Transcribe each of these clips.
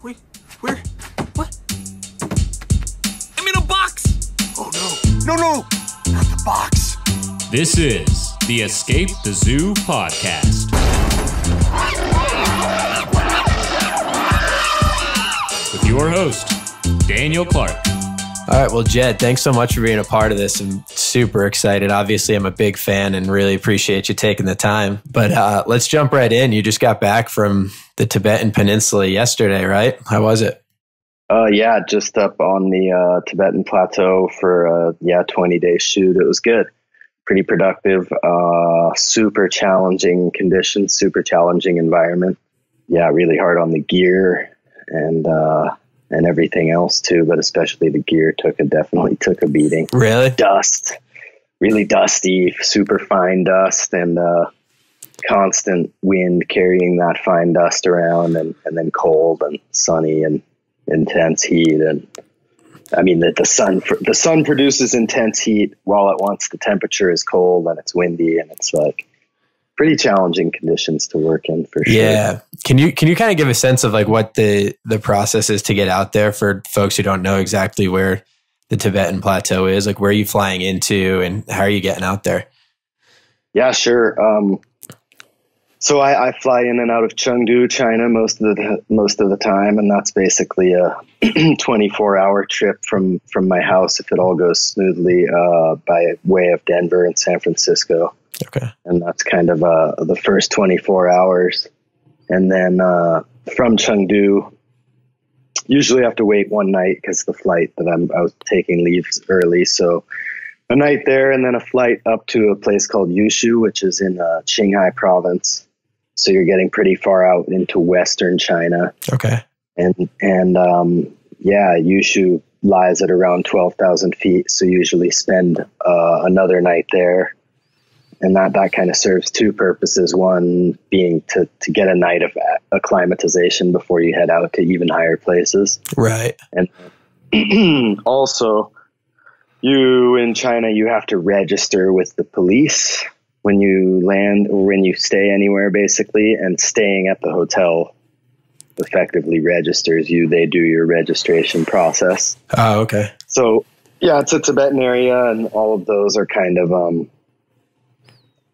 Wait, where? What? I'm in a box! Oh no, not the box. This is the Escape the Zoo podcast. With your host, Daniel Clark. All right, well, Jed, thanks so much for being a part of this. I'm super excited. Obviously, I'm a big fan and really appreciate you taking the time. But let's jump right in. You just got back from the Tibetan Peninsula yesterday, right? How was it? Yeah, just up on the Tibetan Plateau for a 20-day shoot. It was good. Pretty productive, super challenging conditions, super challenging environment. Yeah, really hard on the gear and everything else too, but especially the gear definitely took a beating. Really? Dust, really dusty, super fine dust, and constant wind carrying that fine dust around, and then cold and sunny and intense heat. And I mean, the sun produces intense heat while at once the temperature is cold and it's windy, and it's like pretty challenging conditions to work in for sure. Yeah. Can you kind of give a sense of like what the process is to get out there for folks who don't know exactly where the Tibetan Plateau is? Like, where are you flying into and how are you getting out there? Yeah, sure. So I fly in and out of Chengdu, China most of the time, and that's basically a 24-hour trip from my house if it all goes smoothly by way of Denver and San Francisco. Okay. And that's kind of the first 24 hours. And then from Chengdu, usually I have to wait one night because the flight that I was taking leaves early. So a night there and then a flight up to a place called Yushu, which is in Qinghai province. So you're getting pretty far out into Western China. Okay. And Yushu lies at around 12,000 feet. So usually spend another night there. And that kind of serves two purposes. One being to get a night of acclimatization before you head out to even higher places. Right. And also, in China, you have to register with the police when you land or when you stay anywhere, basically. And staying at the hotel effectively registers you. They do your registration process. Oh, okay. So, yeah, it's a Tibetan area, and all of those are kind of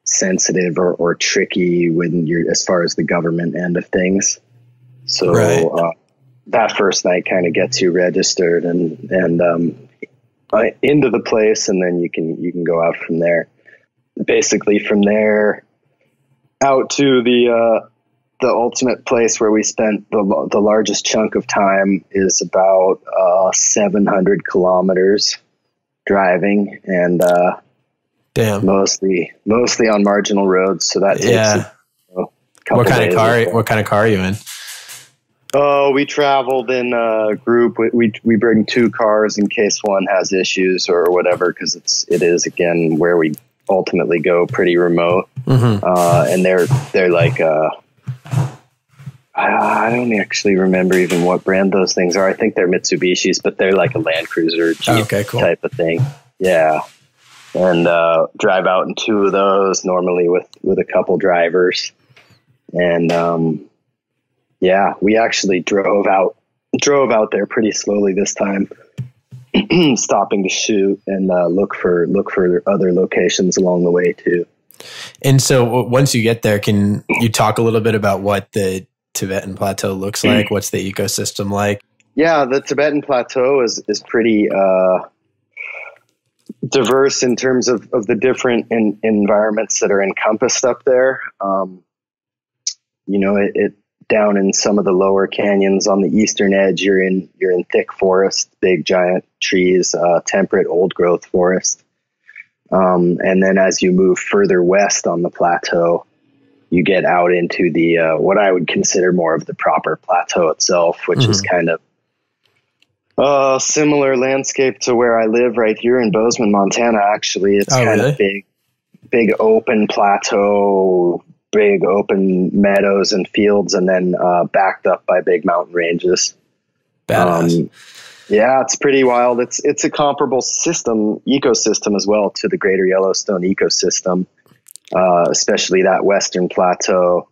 sensitive or tricky when you're as far as the government end of things. So right. That first night kind of gets you registered and into the place, and then you can go out from there. Basically from there out to the ultimate place where we spent the largest chunk of time is about 700 kilometers driving, and damn, mostly on marginal roads. So that takes a couple What kind of car are you in? Oh, we traveled in a group. We bring two cars in case one has issues or whatever, because it is again where we ultimately go pretty remote. Mm-hmm. And they're like I don't actually remember even what brand those things are. I think they're Mitsubishis, but they're like a Land Cruiser Jeep type of thing. Yeah. And drive out in two of those, normally with a couple drivers. And we actually drove out there pretty slowly this time, stopping to shoot and look for other locations along the way too. And so once you get there, can you talk a little bit about what the Tibetan Plateau looks like? What's the ecosystem like? Yeah, the Tibetan Plateau is pretty diverse in terms of the different environments that are encompassed up there. It down in some of the lower canyons on the eastern edge, you're in thick forest, big giant trees, temperate old growth forest. And then as you move further west on the plateau, you get out into the what I would consider more of the proper plateau itself, which is kind of similar landscape to where I live right here in Bozeman, Montana. Actually, it's of big open plateau, big open meadows and fields, and then backed up by big mountain ranges. Badass. Yeah, it's pretty wild. It's a comparable ecosystem as well to the Greater Yellowstone ecosystem, especially that western plateau.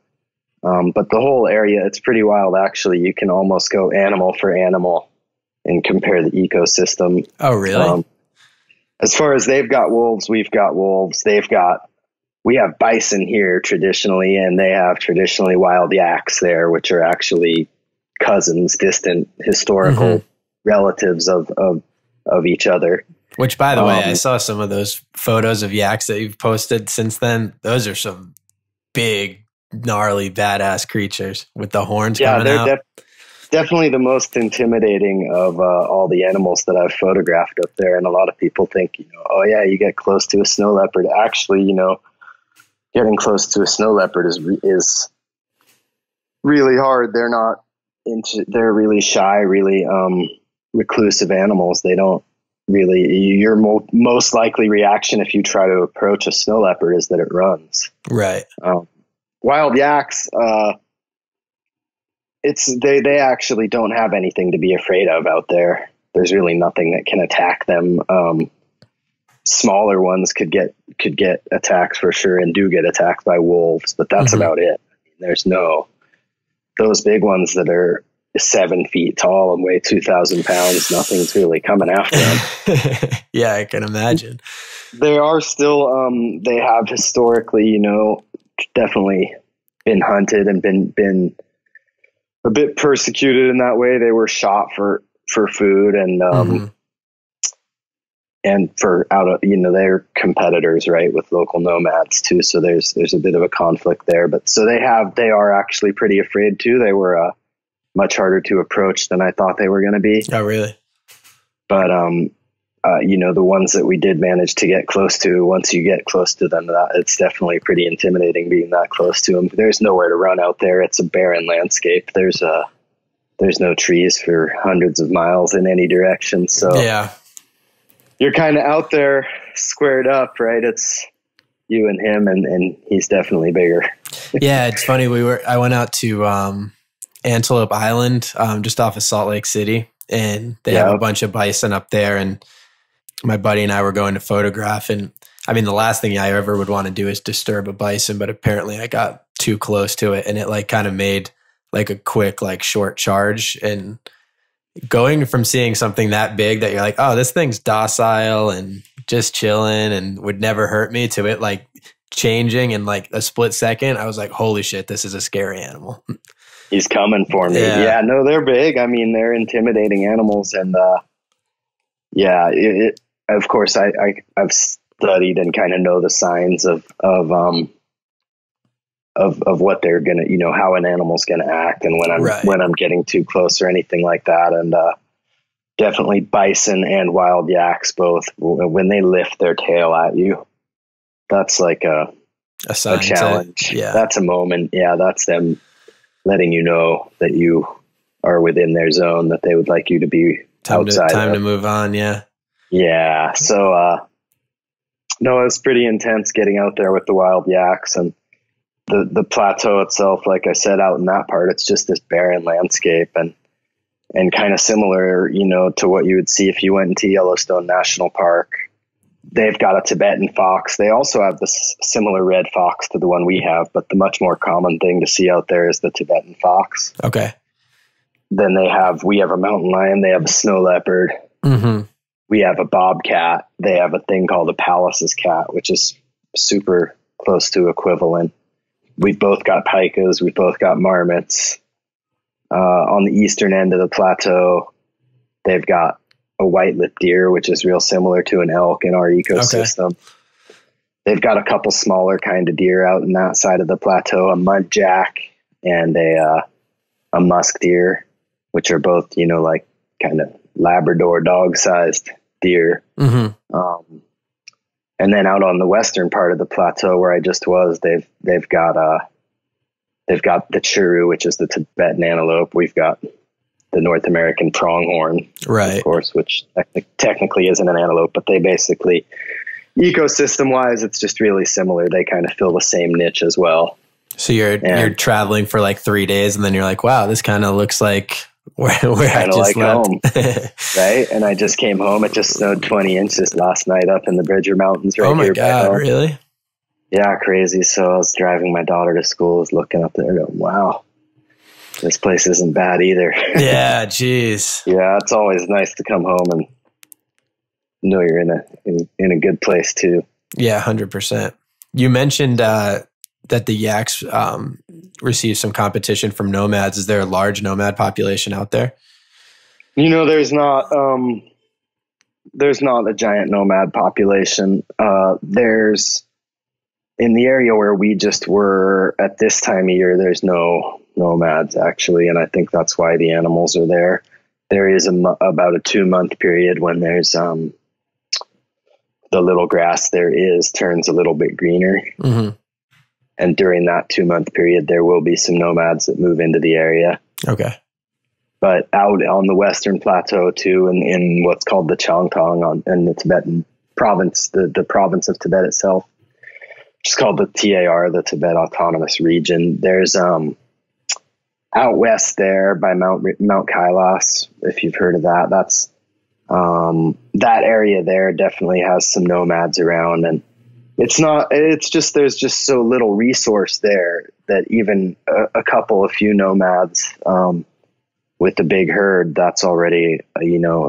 But the whole area, it's pretty wild, actually. You can almost go animal for animal and compare the ecosystem. Oh, really? As far as they've got wolves, we've got wolves. We have bison here traditionally, and they have traditionally wild yaks there, which are actually cousins, distant historical relatives of each other. Which, by the way, I saw some of those photos of yaks that you've posted since then. Those are some big, gnarly, badass creatures with the horns coming out. They're definitely the most intimidating of all the animals that I've photographed up there. And a lot of people think, oh yeah, you get close to a snow leopard. Actually, getting close to a snow leopard is really hard. They're really shy, really reclusive animals. They don't really, your most likely reaction if you try to approach a snow leopard is that it runs. Right. Wild yaks, they actually don't have anything to be afraid of out there. There's really nothing that can attack them. Smaller ones could get attacks for sure, and do get attacked by wolves, but that's about it. There's those big ones that are 7 feet tall and weigh 2,000 pounds. Nothing's really coming after them. Yeah, I can imagine. They are still, they have historically, definitely been hunted and been a bit persecuted in that way. They were shot for food and for they're competitors, right, with local nomads too. So there's a bit of a conflict there, but so they are actually pretty afraid too. They were much harder to approach than I thought they were going to be. Oh, really? But the ones that we did manage to get close to, once you get close to them, it's definitely pretty intimidating being that close to them. There's nowhere to run out there. It's a barren landscape. There's no trees for hundreds of miles in any direction. So yeah, you're kind of out there squared up, right? It's you and him, and he's definitely bigger. Yeah, it's funny. I went out to Antelope Island, just off of Salt Lake City, and they have a bunch of bison up there, and my buddy and I were going to photograph. And I mean, the last thing I ever would want to do is disturb a bison, but apparently I got too close to it, and it kind of made a quick, short charge. And going from seeing something that big that you're like, oh, this thing's docile and just chilling and would never hurt me, to it changing in a split second, I was like, holy shit, this is a scary animal. He's coming for me. Yeah, no, they're big. I mean, they're intimidating animals, and of course, I've studied and kind of know the signs of what they're gonna, how an animal's gonna act, and when I'm getting too close or anything like that. And definitely bison and wild yaks both, when they lift their tail at you, that's like a challenge. Yeah, that's a moment. Yeah, that's them letting you know that you are within their zone, that they would like you to be outside. Time to move on. Yeah. Yeah. So, no, it was pretty intense getting out there with the wild yaks, and the plateau itself, like I said, out in that part, it's just this barren landscape, and kind of similar, to what you would see if you went into Yellowstone National Park. They've got a Tibetan fox. They also have this similar red fox to the one we have, but the much more common thing to see out there is the Tibetan fox. Okay. Then we have a mountain lion. They have a snow leopard. Mm-hmm. We have a bobcat. They have a thing called a Pallas's cat, which is super close to equivalent. We've both got pikas. We've both got marmots. On the eastern end of the plateau, they've got a white-lipped deer, which is real similar to an elk in our ecosystem. Okay. They've got a couple smaller kind of deer out in that side of the plateau, a muntjac and a musk deer, which are both, kind of Labrador dog-sized deer. Mm-hmm. And then out on the western part of the plateau where I just was, they've got the churu, which is the Tibetan antelope. We've got the North American pronghorn, right, of course, which technically isn't an antelope, but they basically, ecosystem-wise, it's just really similar. They kind of fill the same niche as well. So you're traveling for 3 days, and then you're like, wow, this kind of looks like where I just left. Home, right? And I just came home. It just snowed 20 inches last night up in the Bridger Mountains right here. Oh my God, really? Yeah, crazy. So I was driving my daughter to school, was looking up there, going, wow, this place isn't bad either. Yeah, geez. Yeah, it's always nice to come home and know you're in a good place too. Yeah, 100%. You mentioned that the yaks receive some competition from nomads. Is there a large nomad population out there? There's not a giant nomad population. There's in the area where we just were at this time of year, there's no nomads actually. And I think that's why the animals are there. There is about a 2-month period when there's, the little grass turns a little bit greener. Mm-hmm. And during that 2-month period, there will be some nomads that move into the area. Okay. But out on the Western Plateau too, in what's called the Changtong in the Tibetan province, the province of Tibet itself, which is called the TAR, the Tibet Autonomous Region. There's out west there by Mount Kailas, if you've heard of that. That's that area there definitely has some nomads around, and there's just so little resource there that even a few nomads with the big herd, that's already a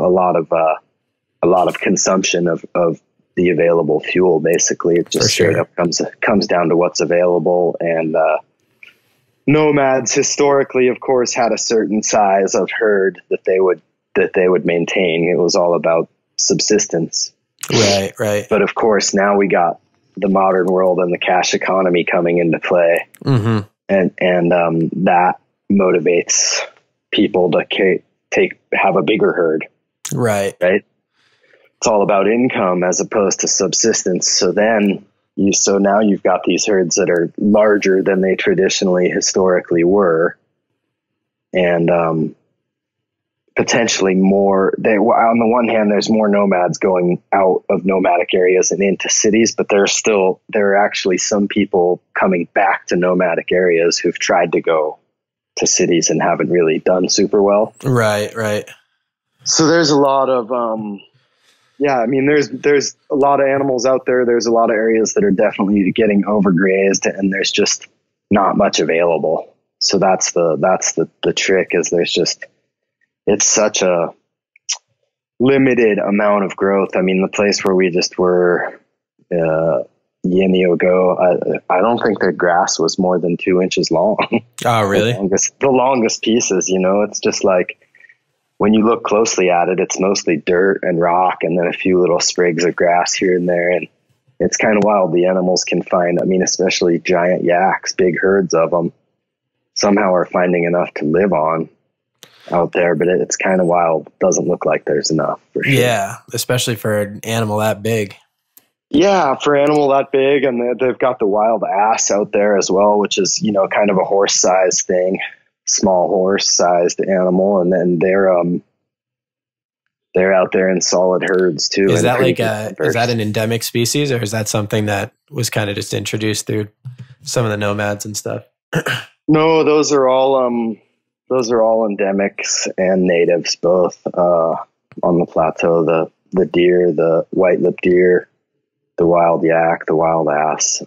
lot of consumption of the available fuel. Basically, it just straight up comes down to what's available. And nomads historically, of course, had a certain size of herd that they would maintain. It was all about subsistence. Right. But of course, now we got the modern world and the cash economy coming into play, mm-hmm. and that motivates people to have a bigger herd. Right. It's all about income as opposed to subsistence. So now you've got these herds that are larger than they historically were, and potentially more. On the one hand, there's more nomads going out of nomadic areas and into cities, but there are actually some people coming back to nomadic areas who've tried to go to cities and haven't really done super well. Right. So there's a lot of, there's a lot of animals out there. There's a lot of areas that are definitely getting overgrazed, and there's just not much available. So that's the trick is it's such a limited amount of growth. I mean, the place where we just were, Yenio ago, I don't think the grass was more than 2 inches long. Oh, really? The longest pieces, it's just like, when you look closely at it, it's mostly dirt and rock and then a few little sprigs of grass here and there. And it's kind of wild. The animals can find, especially giant yaks, big herds of them, somehow are finding enough to live on out there. But it's kind of wild. It doesn't look like there's enough for sure. Yeah, especially for an animal that big. Yeah, for an animal that big. And they've got the wild ass out there as well, which is, kind of a horse-sized thing. Small horse-sized animal, and then they're out there in solid herds too. Is that is that an endemic species, or is that something that was kind of just introduced through some of the nomads and stuff? No, those are all endemics and natives both on the plateau. The deer, the white-lipped deer, the wild yak, the wild ass.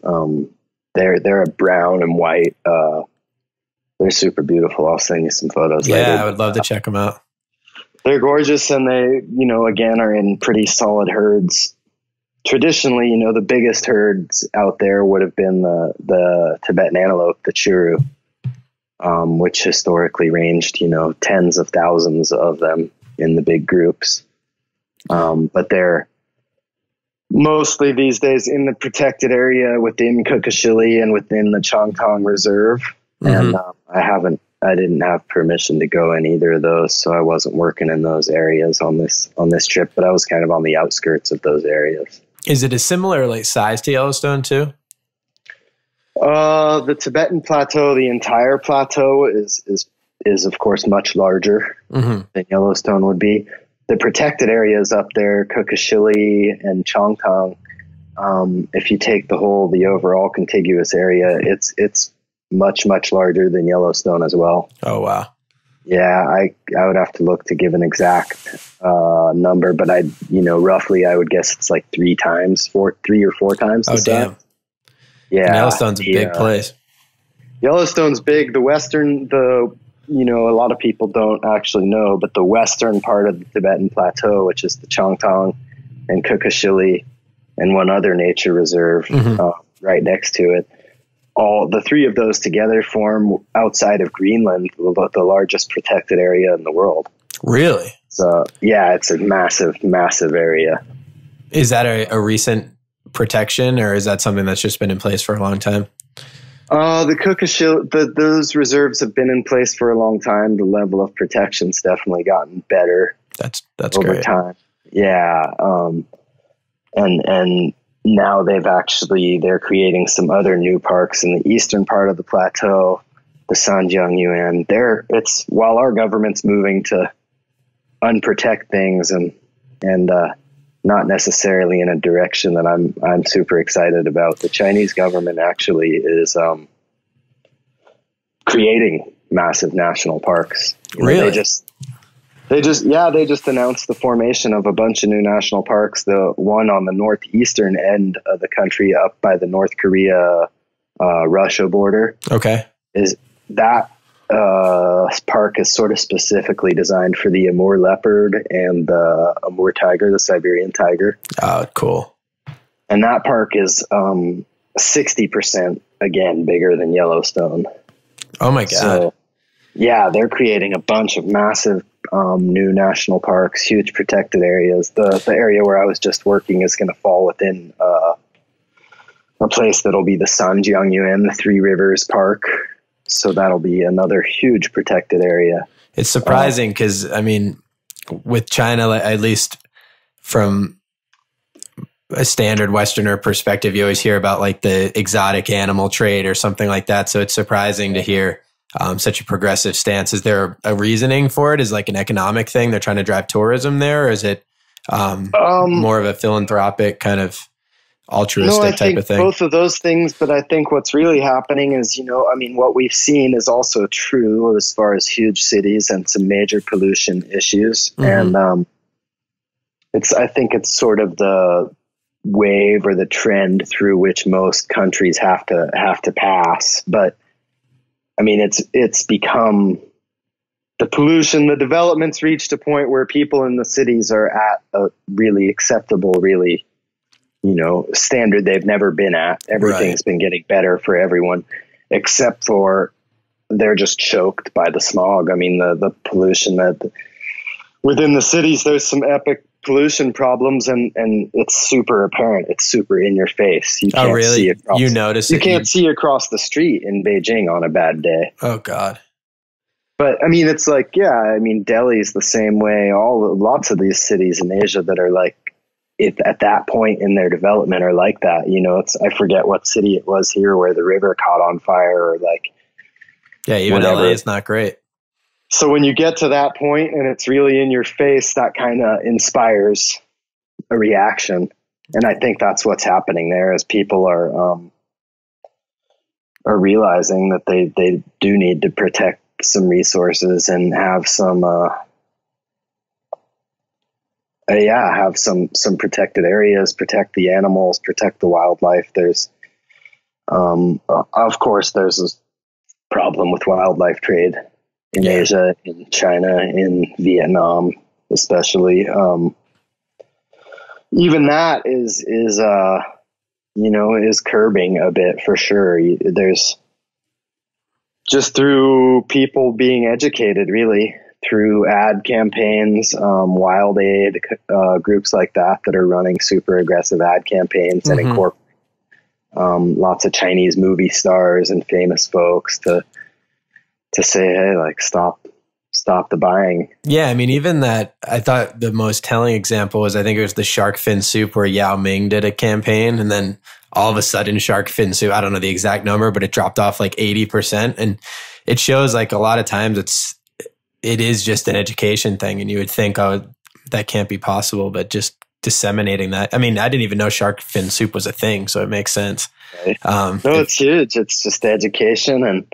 They're a brown and white. They're super beautiful. I'll send you some photos later. Yeah, I would love to check them out. They're gorgeous, and they, again, are in pretty solid herds. Traditionally, the biggest herds out there would have been the Tibetan antelope, the churu, which historically ranged, tens of thousands of them in the big groups. But they're mostly these days in the protected area within Kukashili and within the Changtong Reserve. Mm-hmm. And I didn't have permission to go in either of those, so I wasn't working in those areas on this trip, but I was kind of on the outskirts of those areas. Is it a similar size to Yellowstone too? The Tibetan plateau, the entire plateau is of course much larger mm-hmm. than Yellowstone would be. The protected areas up there, Kukashili and Changtong, if you take the overall contiguous area, it's much, much larger than Yellowstone as well. Oh, wow. Yeah, I would have to look to give an exact number, but roughly I would guess it's like 3 or 4 times the size. Damn. Yeah. And Yellowstone's a big place. Yellowstone's big. A lot of people don't actually know, but the western part of the Tibetan Plateau, which is the Changtang and Kukashili and one other nature reserve right next to it, all the three of those together form, outside of Greenland, the largest protected area in the world. Really? So yeah, it's a massive, massive area. Is that a recent protection, or is that something that's just been in place for a long time? The Kukashili, those reserves have been in place for a long time. The level of protection's definitely gotten better. That's over great. time. Yeah. And now they're creating some other new parks in the eastern part of the plateau, the Sanjiang Yuan. While our government's moving to unprotect things and not necessarily in a direction that I'm super excited about. The Chinese government actually is creating massive national parks. Really? They just announced the formation of a bunch of new national parks. The one on the northeastern end of the country, up by the North Korea Russia border. Okay. Is that park is sort of specifically designed for the Amur leopard and the Amur tiger, the Siberian tiger. Oh, cool. And that park is 60% again bigger than Yellowstone. Oh my God. So, yeah, they're creating a bunch of massive new national parks, huge protected areas. The area where I was just working is going to fall within a place that'll be the Sanjiang Yuan, the Three Rivers Park. So that'll be another huge protected area. It's surprising because, with China, at least from a standard Westerner perspective, you always hear about like the exotic animal trade or something like that. So it's surprising to hear such a progressive stance. Is there a reasoning for it? Is it like an economic thing? They're trying to drive tourism there? Or is it more of a philanthropic kind of altruistic type of thing? Both of those things, but I think what's really happening is, what we've seen is also true as far as huge cities and some major pollution issues. Mm-hmm. And I think it's sort of the wave or the trend through which most countries have to pass. But it's become the pollution, the development's reached a point where people in the cities are at a really acceptable, really, standard they've never been at. Everything's been getting better for everyone, except for they're just choked by the smog. The pollution that within the cities, there's some epic pollution problems, and it's super apparent. It's super in your face. You can't see across, you notice you can't see across the street in Beijing on a bad day. Oh God. But it's like, Delhi's the same way. Lots of these cities in Asia that are like, at that point in their development are like that. I forget what city it was here where the river caught on fire, or like, yeah, even whatever. LA is not great. So when you get to that point and it's really in your face, that kind of inspires a reaction. And I think that's what's happening there, as people are realizing that they do need to protect some resources and have some, have some protected areas, protect the animals, protect the wildlife. There's, of course, there's this problem with wildlife trade in Asia, in China, in Vietnam, especially. Even that is curbing a bit for sure. There's just through people being educated, really, through ad campaigns, Wild Aid, groups like that are running super aggressive ad campaigns and incorporate lots of Chinese movie stars and famous folks to say, hey, like, stop the buying. Yeah, even that, I thought the most telling example was, I think it was the shark fin soup, where Yao Ming did a campaign, and then all of a sudden shark fin soup, I don't know the exact number, but it dropped off like 80%. And it shows like a lot of times it is just an education thing, and you would think, oh, that can't be possible, but just disseminating that. I didn't even know shark fin soup was a thing, so it makes sense. Right. It's huge. It's just education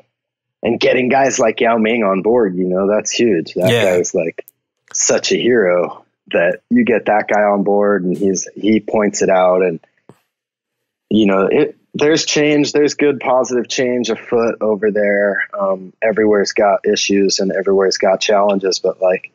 and getting guys like Yao Ming on board, that's huge. That guy's like such a hero that you get that guy on board, and he points it out, and there's change. There's good positive change afoot over there. Everywhere's got issues and everywhere's got challenges, but like,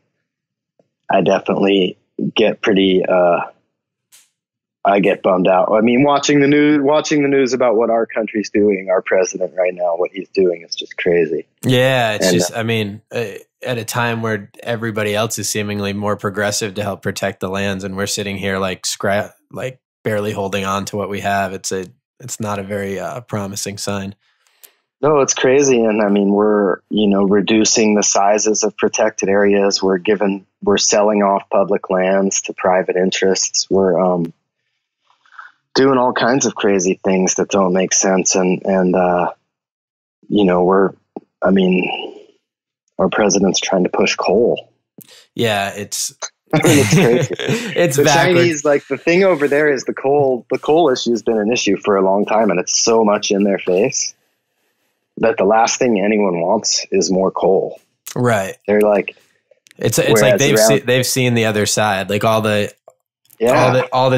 I definitely get pretty, I get bummed out. I mean, watching the news about what our country's doing, our president right now, what he's doing is just crazy. Yeah. It's just, I mean, at a time where everybody else is seemingly more progressive to help protect the lands, and we're sitting here like barely holding on to what we have. It's not a very promising sign. No, it's crazy. And I mean, we're, reducing the sizes of protected areas. We're selling off public lands to private interests. We're doing all kinds of crazy things that don't make sense. And our president's trying to push coal. Yeah, it's it's crazy. It's the backwards. Chinese, like the thing over there is the coal issue has been an issue for a long time, and it's so much in their face that the last thing anyone wants is more coal. Right. They're like, it's like they've seen the other side, like all the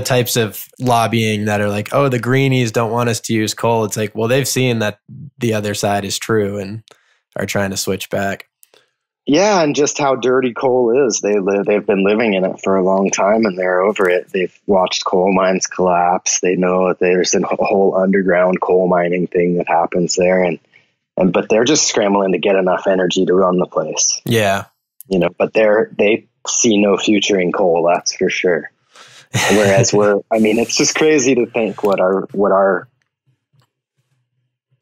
types of lobbying that are like, oh, the greenies don't want us to use coal. It's like, well, they've seen that the other side is true and are trying to switch back. Yeah, and just how dirty coal is. They've been living in it for a long time, and they're over it. They've watched coal mines collapse. They know that there's a whole underground coal mining thing that happens there, but they're just scrambling to get enough energy to run the place. Yeah, but they see no future in coal. That's for sure. Whereas it's just crazy to think what our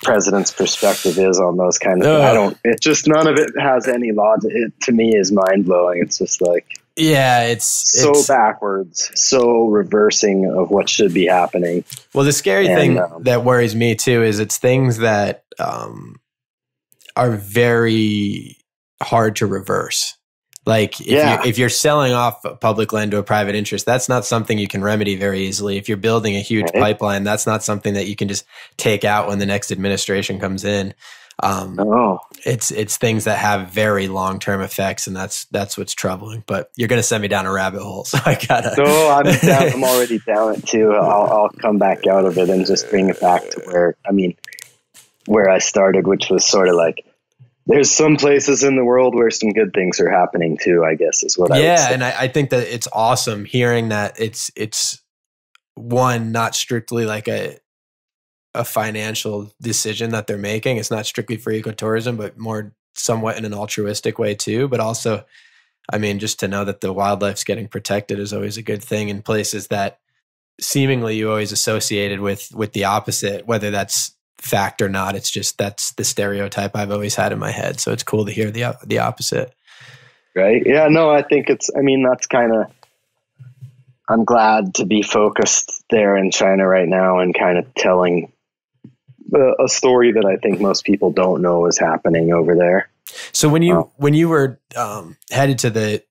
president's perspective is on those kind of things. It just, none of it has any logic. It to me is mind blowing. It's just like, yeah, it's so backwards, so reversing of what should be happening. Well, the scary thing that worries me too is it's things that are very hard to reverse. Like if you're selling off public land to a private interest, that's not something you can remedy very easily. If you're building a huge pipeline, that's not something that you can just take out when the next administration comes in. It's things that have very long-term effects, and that's what's troubling. But you're going to send me down a rabbit hole, so I gotta. No, I'm down. I'm already down it too. I'll come back out of it and just bring it back to where I started, which was sort of like, there's some places in the world where some good things are happening too, I guess is what I would say. Yeah, and I think that it's awesome hearing that it's one, not strictly like a financial decision that they're making. It's not strictly for ecotourism, but more somewhat in an altruistic way too. But also, just to know that the wildlife's getting protected is always a good thing in places that seemingly you always associated with the opposite, whether that's fact or not. It's just, that's the stereotype I've always had in my head. So it's cool to hear the opposite. Right. Yeah, no, I think that's kind of, I'm glad to be focused there in China right now and kind of telling a story that I think most people don't know is happening over there. So when you were headed to the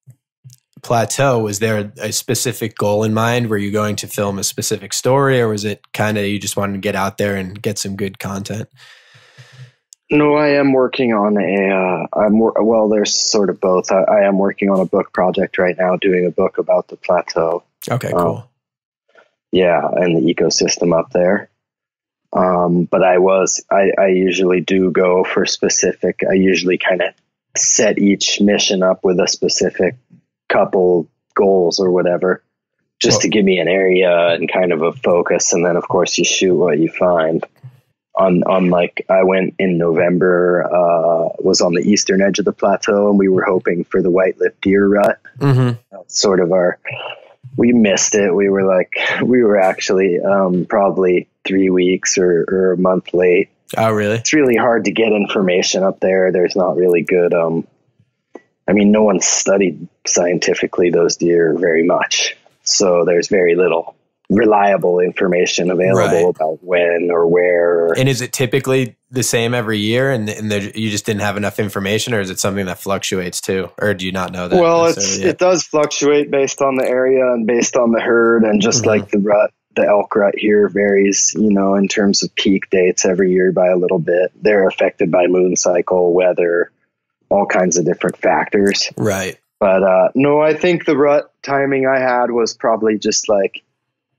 plateau, was there a specific goal in mind? Were you going to film a specific story, or was it kind of you just wanted to get out there and get some good content? No, I am working on there's sort of both. I am working on a book project right now, doing a book about the plateau. Okay, cool. Yeah, and the ecosystem up there. But I usually do go for specific. I usually kind of set each mission up with a specific couple goals or whatever, just to give me an area and kind of a focus. And then of course you shoot what you find. On like, I went in November, was on the eastern edge of the plateau, and we were hoping for the white-lipped deer rut. Mm-hmm. That's sort of we missed it. We were actually probably 3 weeks or a month late. Oh, really? It's really hard to get information up there. There's not really good, no one studied scientifically those deer very much. So there's very little reliable information available about when or where. And is it typically the same every year, and you just didn't have enough information, or is it something that fluctuates too? Or do you not know that? Well, it does fluctuate based on the area and based on the herd, and just like the rut. The elk rut here varies, in terms of peak dates every year by a little bit. They're affected by moon cycle, weather, all kinds of different factors. Right. But no, I think the rut timing I had was probably just like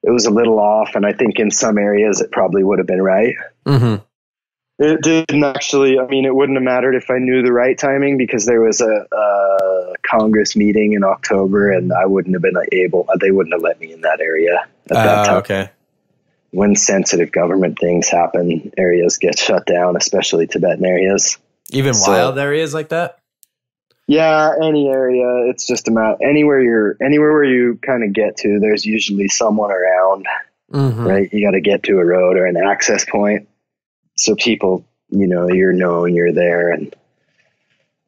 it was a little off. And I think in some areas it probably would have been right. Mm-hmm. It didn't actually, I mean, it wouldn't have mattered if I knew the right timing, because there was a Congress meeting in October and I wouldn't have been able, they wouldn't have let me in that area at that time. Okay. When sensitive government things happen, areas get shut down, especially Tibetan areas. Even wild areas like that? Yeah, any area. It's just about anywhere where you kind of get to, there's usually someone around, right? You got to get to a road or an access point. So people, you're known, you're there, and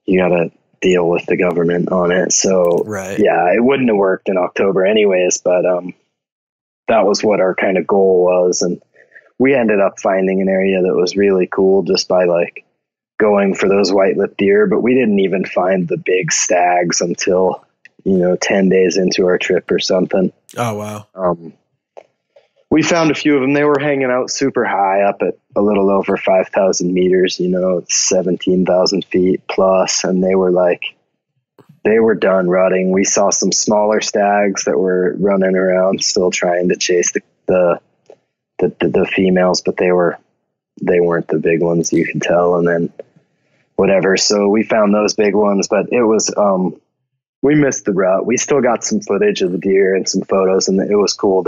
you got to deal with the government on it. So, yeah, it wouldn't have worked in October anyways, but that was what our kind of goal was. And we ended up finding an area that was really cool just by like going for those white-lipped deer, but we didn't even find the big stags until, 10 days into our trip or something. Oh, wow. We found a few of them. They were hanging out super high up at a little over 5,000 meters, 17,000 feet plus. And they were done rutting. We saw some smaller stags that were running around still trying to chase the females, but they weren't the big ones, you could tell. And then whatever. So we found those big ones, but it was, we missed the rut. We still got some footage of the deer and some photos, and it was cool.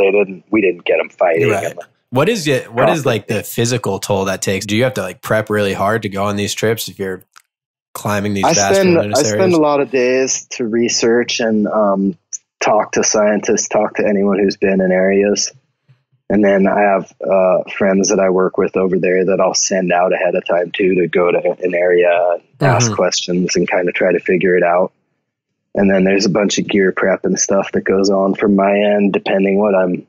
We didn't get them fighting. Right. What is like the physical toll that takes? Do you have to like prep really hard to go on these trips if you're climbing these vast wilderness areas? I spend a lot of days to research and talk to scientists, talk to anyone who's been in areas. And then I have friends that I work with over there that I'll send out ahead of time too, to go to an area, ask questions, and kind of try to figure it out. And then there's a bunch of gear prep and stuff that goes on from my end, depending what I'm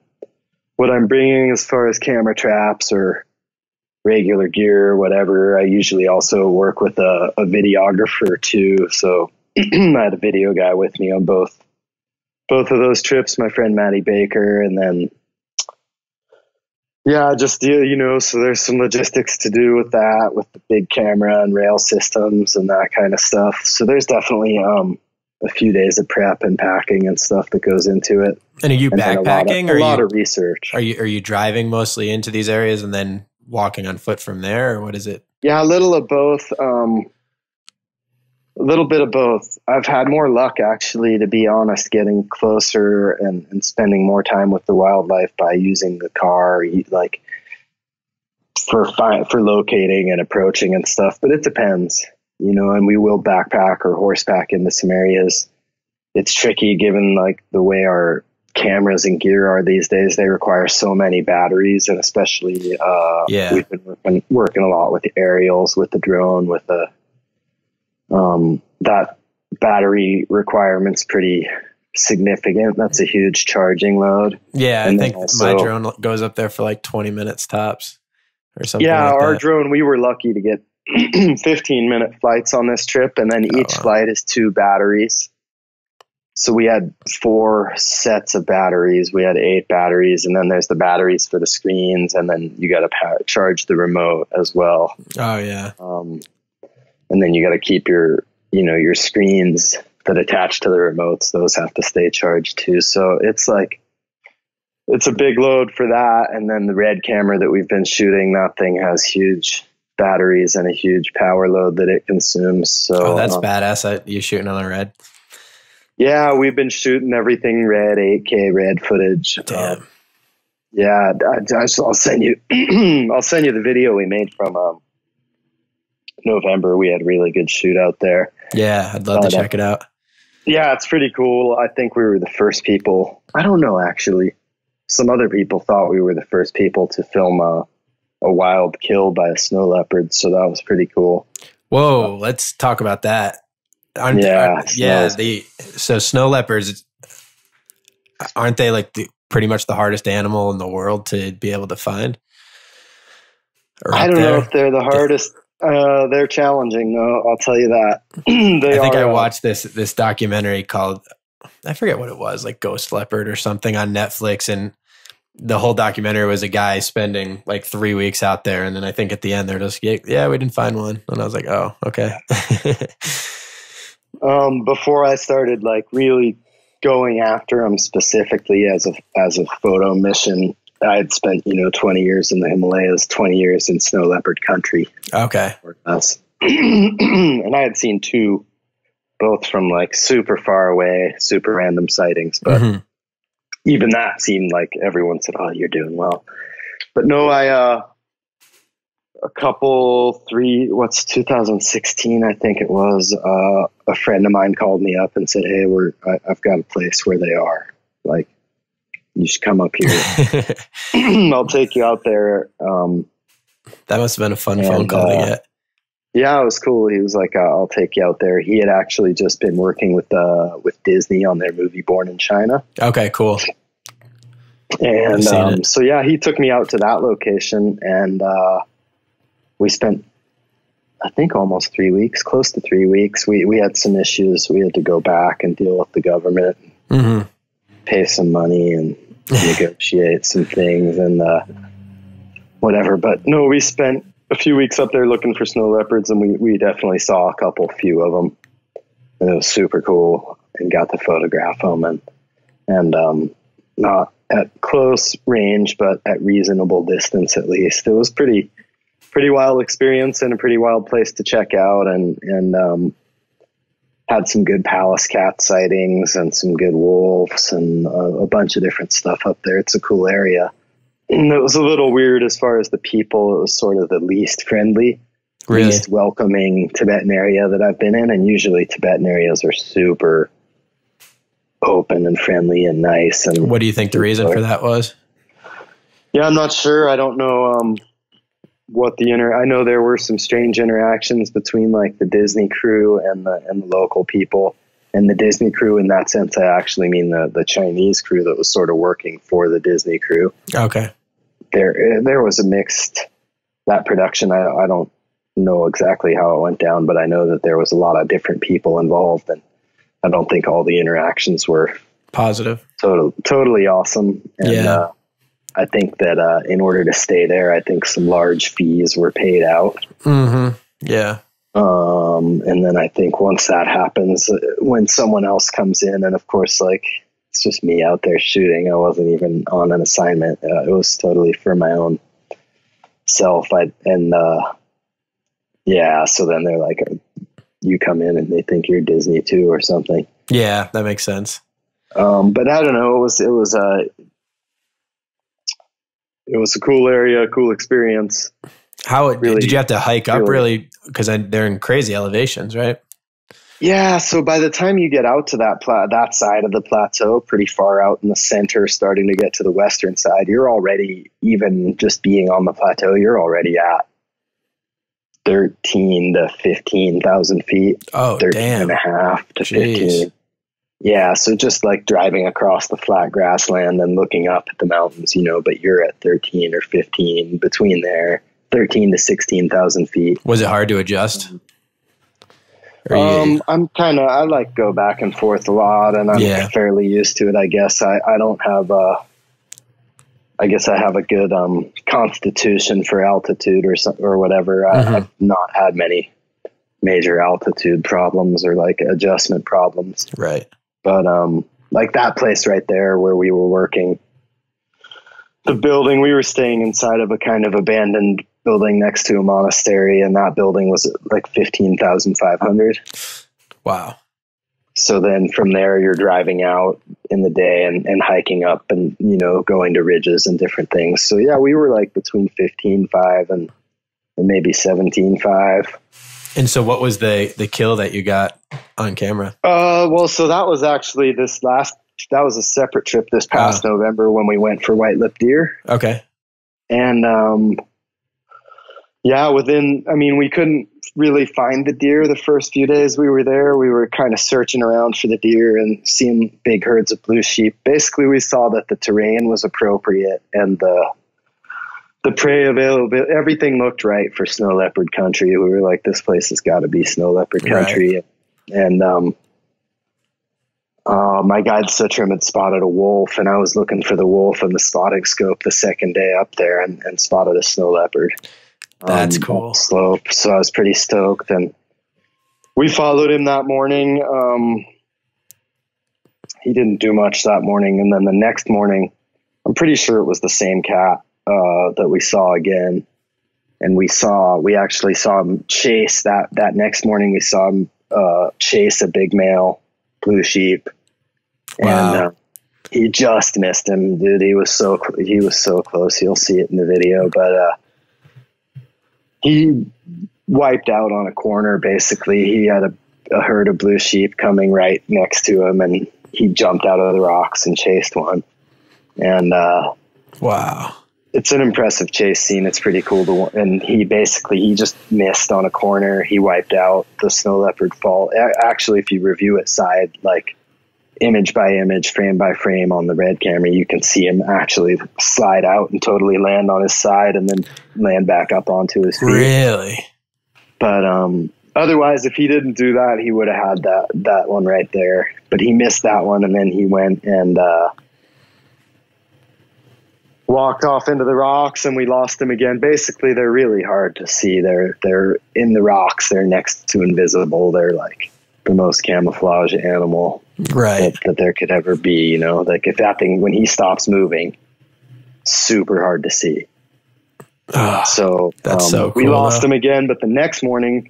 bringing as far as camera traps or regular gear or whatever. I usually also work with a videographer too. So I had a video guy with me on both of those trips, my friend Matty Baker. And then, yeah, just, so there's some logistics to do with that, with the big camera and rail systems and that kind of stuff. So there's definitely, a few days of prep and packing and stuff that goes into it. And are you backpacking? A lot of research. Are you driving mostly into these areas and then walking on foot from there, or what is it? Yeah, a little of both. A little bit of both. I've had more luck, actually, to be honest, getting closer and spending more time with the wildlife by using the car, like for locating and approaching and stuff. But it depends. And we will backpack or horseback into some areas. It's tricky given like the way our cameras and gear are these days. They require so many batteries, and especially we've been working a lot with the aerials, with the drone, with the that battery requirement's pretty significant. That's a huge charging load. Yeah, I think my drone goes up there for like 20 minutes tops or something. Yeah, like our that. drone, we were lucky to get 15-minute flights on this trip, and then each flight is 2 batteries. So we had 4 sets of batteries. We had 8 batteries, and then there's the batteries for the screens, and then you got to charge the remote as well. Oh yeah. And then you got to keep your screens that attach to the remotes. Those have to stay charged too. So it's a big load for that. And then the red camera that we've been shooting, that thing has huge batteries and a huge power load that it consumes. So that's badass. You shooting on a red? Yeah, we've been shooting everything red, 8K red footage. Damn. Yeah, I'll send you. I'll send you the video we made from November. We had a really good shoot out there. Yeah, I'd love to check it out. Yeah, it's pretty cool. I think we were the first people. I don't know, actually. Some other people thought we were the first people to film a wild kill by a snow leopard, so that was pretty cool. Whoa, let's talk about that. So snow leopards, aren't they like pretty much the hardest animal in the world to be able to find? I don't know if they're the hardest. They're challenging, though. I'll tell you that. I watched this documentary called, I forget what it was, like Ghost Leopard or something on Netflix, and the whole documentary was a guy spending like 3 weeks out there, and then I think at the end they're just, yeah, we didn't find one, and I was like, oh, okay. Before I started like really going after them specifically as a photo mission, I had spent 20 years in the Himalayas, 20 years in snow leopard country. Okay. For us. And I had seen two, both from like super far away, super random sightings, but even that seemed like everyone said, "Oh, you're doing well." But no, a couple, 2016, I think it was, a friend of mine called me up and said, "Hey, I've got a place where they are. Like, you should come up here. I'll take you out there." That must have been a fun phone call to get. Yeah, it was cool. He was like, "I'll take you out there." He had actually just been working with Disney on their movie Born in China. Okay, cool. And so yeah, he took me out to that location, and we spent, I think, almost 3 weeks, close to 3 weeks. We had some issues. We had to go back and deal with the government, pay some money and negotiate some things and whatever. But no, we spent a few weeks up there looking for snow leopards, and we definitely saw a few of them, and it was super cool, and got to photograph them, and not at close range, but at reasonable distance at least. It was pretty wild experience and a pretty wild place to check out, and had some good Pallas cat sightings and some good wolves and a bunch of different stuff up there. It's a cool area. And it was a little weird as far as the people. It was sort of the least friendly, least welcoming Tibetan area that I've been in. And usually Tibetan areas are super open and friendly and nice. And what do you think the reason for that was? Yeah, I'm not sure. I don't know what I know there were some strange interactions between like the Disney crew and the local people. And the Disney crew, in that sense, I actually mean the Chinese crew that was sort of working for the Disney crew. Okay. There was a mixed, that production. I don't know exactly how it went down, but I know that there was a lot of different people involved, and I don't think all the interactions were positive. Totally awesome. And I think that in order to stay there, I think some large fees were paid out. Mm-hmm. Yeah. And then I think once that happens, when someone else comes in, and of course, like, it's just me out there shooting. I wasn't even on an assignment. It was totally for my own self. So then they're like, you come in and they think you're Disney too or something. Yeah, that makes sense. But I don't know. It was a cool area, cool experience. Did you have to hike up really? Because they're in crazy elevations, right? Yeah. So by the time you get out to that side of the plateau, pretty far out in the center, starting to get to the western side, you're already, even just being on the plateau, you're already at 13 to 15,000 feet. Oh, 13 and a half to 15. Yeah. So just like driving across the flat grassland and looking up at the mountains, but you're at 13 or 15, between there, 13 to 16,000 feet. Was it hard to adjust? I like go back and forth a lot, and I'm fairly used to it. I guess I don't have I have a good constitution for altitude or whatever. I've not had many major altitude problems or like adjustment problems. Right. But like that place right there where we were working, the building, we were staying inside of a kind of abandoned building next to a monastery, and that building was like 15,500. Wow. So then from there, you're driving out in the day and hiking up and, going to ridges and different things. So yeah, we were like between 15.5 and maybe 17.5. And so what was the kill that you got on camera? Well, so that was actually that was a separate trip this past November when we went for white-lipped deer. Okay. And, we couldn't really find the deer the first few days we were there. We were kind of searching around for the deer and seeing big herds of blue sheep. Basically, we saw that the terrain was appropriate and the prey available, everything looked right for snow leopard country. We were like, this place has got to be snow leopard country. Right. And my guide Sutram had spotted a wolf, and I was looking for the wolf in the spotting scope the second day up there and spotted a snow leopard. That's cool. Slope. So I was pretty stoked, and we followed him that morning. he didn't do much that morning. And then the next morning, I'm pretty sure it was the same cat that we saw again. And we actually saw him chase that next morning. We saw him chase a big male blue sheep. Wow. And he just missed him, dude. He was so close. You'll see it in the video, but he wiped out on a corner. Basically, he had a herd of blue sheep coming right next to him, and he jumped out of the rocks and chased one. And wow, it's an impressive chase scene. It's pretty cool and he just missed on a corner. He wiped out the snow leopard fall. Actually, if you review it image by image, frame by frame on the red camera, you can see him actually slide out and totally land on his side and then land back up onto his feet. Really? But otherwise, if he didn't do that, he would have had that one right there. But he missed that one, and then he went and walked off into the rocks, and we lost him again. Basically, they're really hard to see. They're in the rocks. They're next to invisible. They're like the most camouflage animal right that there could ever be. Like if that thing, when he stops moving, super hard to see. So that's so cool, we lost him again, but the next morning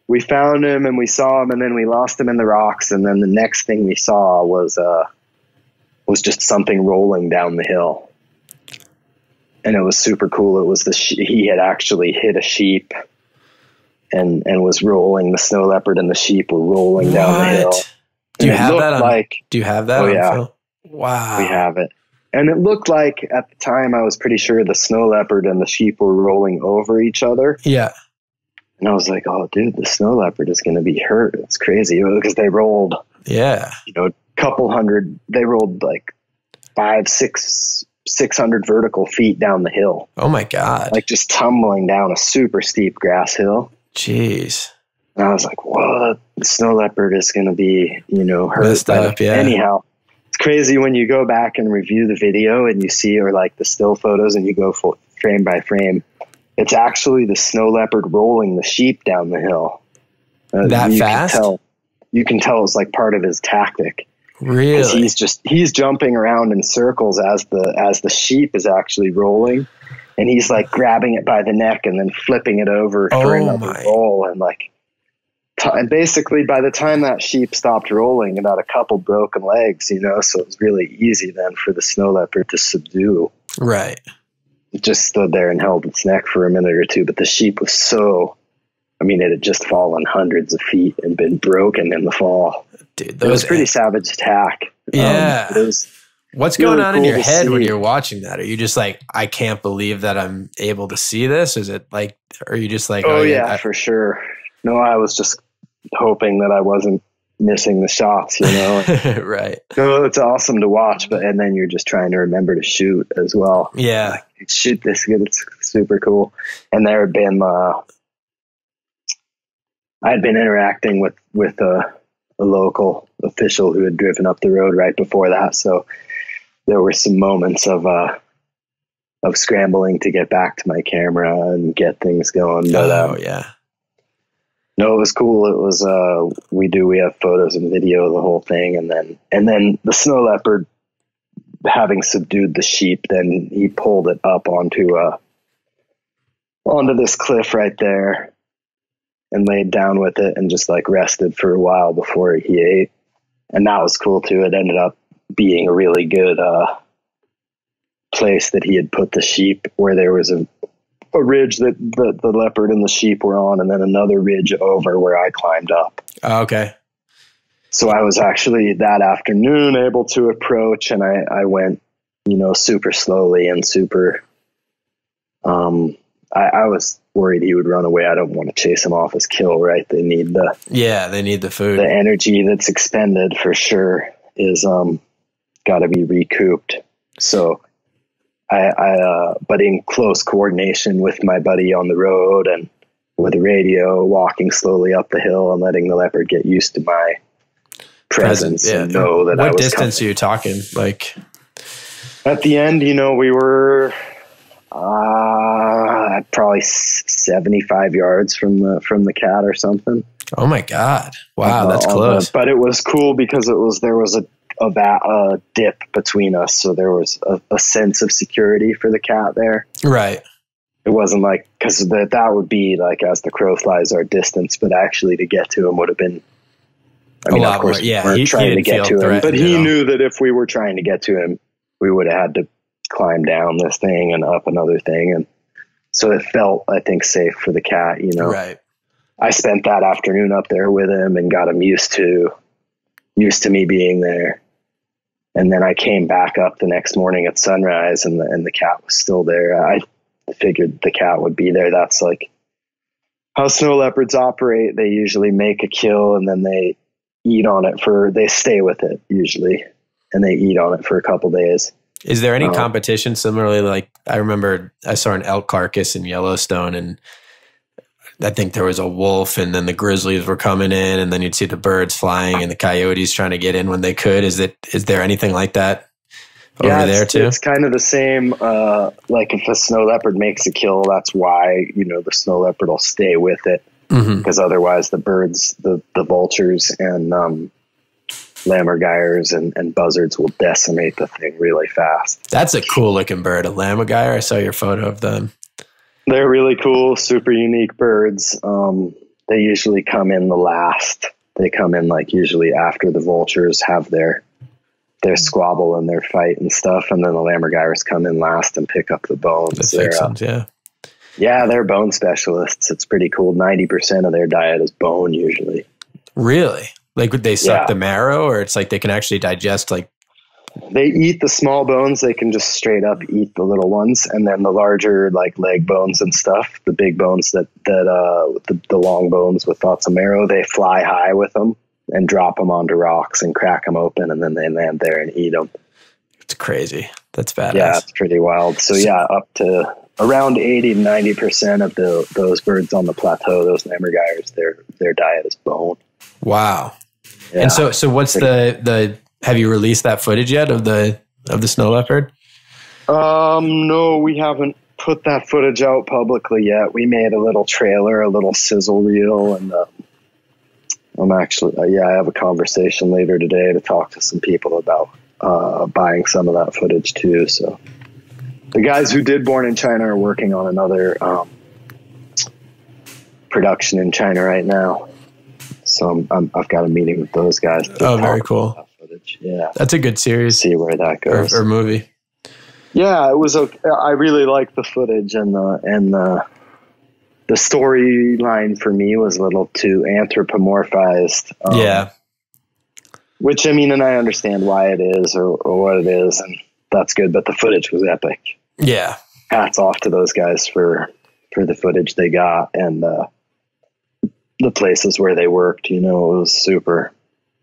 we found him and we saw him, and then we lost him in the rocks. And then the next thing we saw was just something rolling down the hill. And it was super cool. It was he had actually hit a sheep and was rolling. The snow leopard and the sheep were rolling down the hill. Do you have that? Do you have that? Oh, yeah. Film? Wow. We have it. And it looked like at the time, I was pretty sure the snow leopard and the sheep were rolling over each other. Yeah. And I was like, oh, dude, the snow leopard is going to be hurt. It's crazy because they rolled, couple hundred. They rolled like 600 vertical feet down the hill. Oh my God. Like just tumbling down a super steep grass hill. Jeez. And I was like, what? The snow leopard is going to be, hurt. Messed up, yeah. Anyhow, it's crazy when you go back and review the video and you see, or like the still photos, and you go frame by frame. It's actually the snow leopard rolling the sheep down the hill. That fast? You can tell it's like part of his tactic. Really? He's jumping around in circles as the sheep is actually rolling, and he's like grabbing it by the neck and then flipping it over for another roll, and basically by the time that sheep stopped rolling, about a couple broken legs, so it was really easy then for the snow leopard to subdue. Right. It just stood there and held its neck for a minute or two, but the sheep was it had just fallen hundreds of feet and been broken in the fall. Dude, it was a pretty savage attack. Yeah. What's going on in your head when you're watching that? Are you just like, I can't believe that I'm able to see this? Is it like, are you just like, oh yeah, for sure. No, I was just hoping that I wasn't missing the shots, Right. No, it's awesome to watch, and then you're just trying to remember to shoot as well. Yeah. Like, shoot this good. It's super cool. And there had been, I had been interacting with a local official who had driven up the road right before that. So there were some moments of scrambling to get back to my camera and get things going. But, yeah. No, it was cool. It was, we have photos and video of the whole thing. And then the snow leopard, having subdued the sheep, then he pulled it up onto this cliff right there and laid down with it and just like rested for a while before he ate. And that was cool too. It ended up being a really good, place that he had put the sheep, where there was a ridge that the leopard and the sheep were on, and then another ridge over where I climbed up. Oh, okay. So I was actually that afternoon able to approach, and I went, super slowly and super, I was worried he would run away. I don't want to chase him off as kill, right? They need the food. The energy that's expended for sure is, got to be recouped. So but in close coordination with my buddy on the road and with the radio, walking slowly up the hill and letting the leopard get used to my presence and know that I was What distance coming. are you talking? Like at the end, we were probably 75 yards from the cat or something. Oh my God. Wow. That's close. But it was cool because there was a dip between us, so there was a sense of security for the cat there. Right. It wasn't like, because that would be like as the crow flies our distance, but actually to get to him would have been. I mean, of course, yeah, we weren't trying to get to him, but he knew that if we were trying to get to him, we would have had to climb down this thing and up another thing, and so it felt, I think, safe for the cat. You know, right. I spent that afternoon up there with him and got him used to me being there. And then I came back up the next morning at sunrise, and the cat was still there. I figured the cat would be there. That's like how snow leopards operate. They usually make a kill and then they eat on it they stay with it usually, and they eat on it for a couple days. Is there any competition similarly? Like, I remember I saw an elk carcass in Yellowstone, and I think there was a wolf, and then the grizzlies were coming in, and then you'd see the birds flying and the coyotes trying to get in when they could. Is there anything like that over there too? It's kind of the same. Like if a snow leopard makes a kill, that's why, the snow leopard will stay with it, because otherwise the birds, the vultures and lammergeiers and buzzards will decimate the thing really fast. That's a cool looking bird, a lammergeier. I saw your photo of them. They're really cool, super unique birds. They usually come in the last. They come in like usually after the vultures have their squabble and their fight and stuff, and then the lammergeiers come in last and pick up the bones. Yeah, they're bone specialists. It's pretty cool. 90% of their diet is bone usually. Really? Like, would they suck the marrow, or it's like they can actually digest like? They eat the small bones. They can just straight up eat the little ones, and then the larger like leg bones and stuff, the big bones the long bones with lots of marrow, they fly high with them and drop them onto rocks and crack them open, and then they land there and eat them. It's crazy. That's badass. Yeah, it's pretty wild. So yeah, up to around 80 to 90% of those birds on the plateau, those lammergeiers, their diet is bone. Wow. Yeah, and so what's the have you released that footage yet of the snow leopard? No, we haven't put that footage out publicly yet. We made a little trailer, a little sizzle reel, and I'm actually, I have a conversation later today to talk to some people about buying some of that footage too. So the guys who did Born in China are working on another production in China right now. So I've got a meeting with those guys. Oh, very cool. That footage. Yeah, that's a good series. See where that goes, or movie. Yeah, it was okay. I really liked the footage, and the storyline for me was a little too anthropomorphized. Yeah. Which, I mean, and I understand why it is or what it is, and that's good, but the footage was epic. Yeah. Hats off to those guys for the footage they got, and the places where they worked, it was super,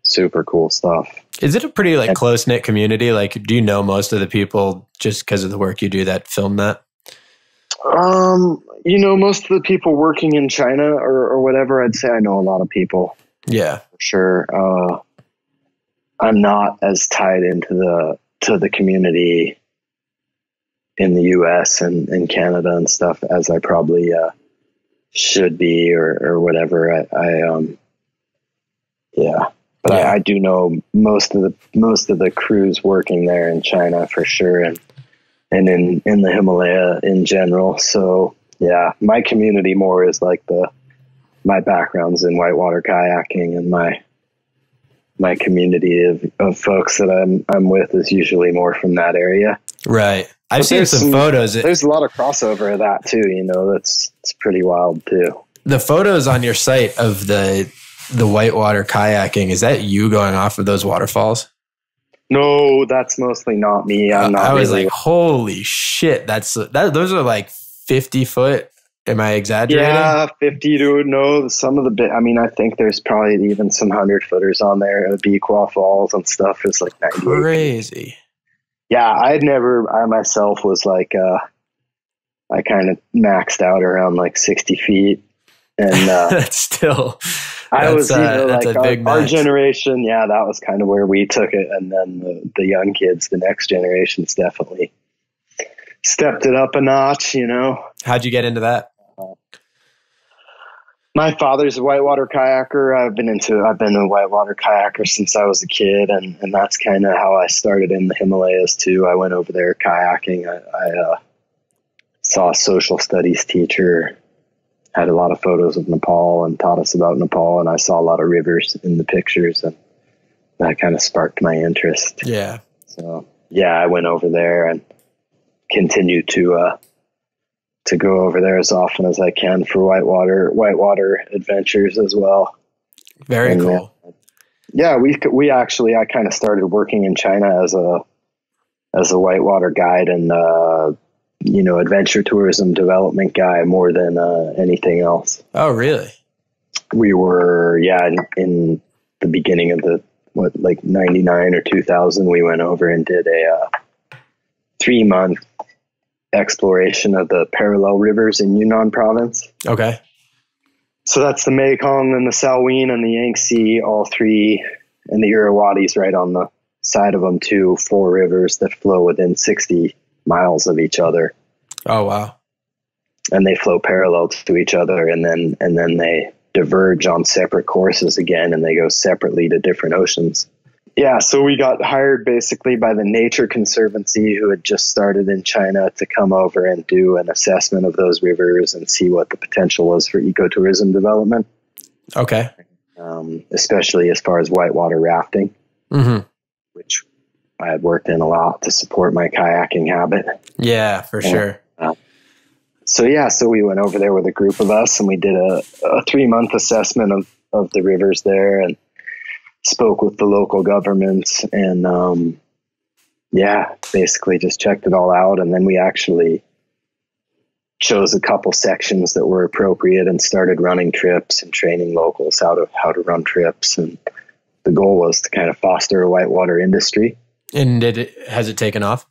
super cool stuff. Is it a pretty close-knit community? Like, do you know most of the people just because of the work you do that film that? Most of the people working in China or whatever, I'd say I know a lot of people. Yeah. For sure. I'm not as tied into the community in the US and Canada and stuff as I probably should be or whatever. But I do know most of the crews working there in China for sure, and in the Himalaya in general. So yeah, my community more is like my background's in whitewater kayaking, and my community of folks that I'm with is usually more from that area. Right. I've seen some photos. There's a lot of crossover of that too. It's pretty wild too. The photos on your site of the whitewater kayaking, is that you going off of those waterfalls? No, that's mostly not me. I was like, holy shit. Those are like 50 foot. Am I exaggerating? Yeah, 50 to no. Some of I think there's probably even some 100-footers on there. Bequia Falls and stuff is like 98. Crazy. Yeah, I myself was like, I kind of maxed out around like 60 feet. And that's still, I was, like our generation. Yeah, that was kind of where we took it. And then the young kids, the next generations definitely stepped it up a notch, How'd you get into that? My father's a whitewater kayaker. I've been a whitewater kayaker since I was a kid, and that's kind of how I started in the Himalayas too. I went over there kayaking. I saw a social studies teacher, had a lot of photos of Nepal and taught us about Nepal, and I saw a lot of rivers in the pictures, and that kind of sparked my interest. Yeah. So yeah, I went over there and continued to go over there as often as I can for whitewater adventures as well. Very cool. Yeah, I kind of started working in China as a whitewater guide and adventure tourism development guy more than anything else. Oh, really? We were in the beginning of the 99 or 2000, we went over and did a 3-month exploration of the parallel rivers in Yunnan province. Okay. So that's the Mekong and the Salween and the Yangtze, all three, and the Irrawaddy's right on the side of them too. 4 rivers that flow within 60 miles of each other. Oh, wow. And they flow parallel to each other, and then they diverge on separate courses again, and they go separately to different oceans. Yeah, so we got hired basically by the Nature Conservancy, who had just started in China, to come over and do an assessment of those rivers and see what the potential was for ecotourism development. Okay. Especially as far as whitewater rafting, which I had worked in a lot to support my kayaking habit. Yeah, for sure. So we went over there with a group of us, and we did a 3-month assessment of the rivers there, and spoke with the local governments, and basically just checked it all out. And then we actually chose a couple sections that were appropriate and started running trips and training locals how to run trips. And the goal was to kind of foster a whitewater industry. And has it taken off?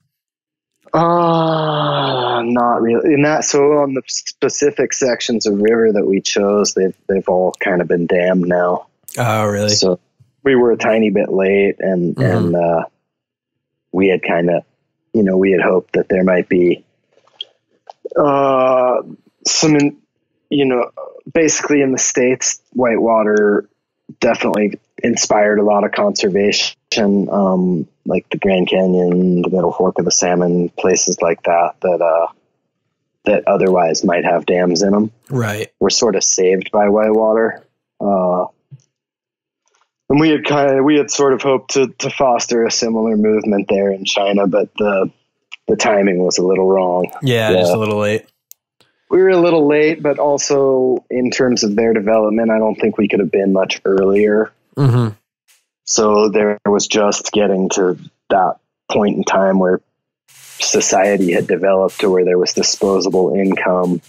Not really. So on the specific sections of river that we chose, they've all kind of been dammed now. Oh, really? So we were a tiny bit late, and we had kind of, we had hoped that there might be some, basically in the States, whitewater definitely inspired a lot of conservation, like the Grand Canyon, the Middle Fork of the Salmon, places like that otherwise might have dams in them. Right. Were sort of saved by whitewater. And we had sort of hoped to foster a similar movement there in China, but the timing was a little wrong. Yeah, just a little late. We were a little late, but also in terms of their development, I don't think we could have been much earlier. Mm-hmm. So there was just getting to that point in time where society had developed to where there was disposable income,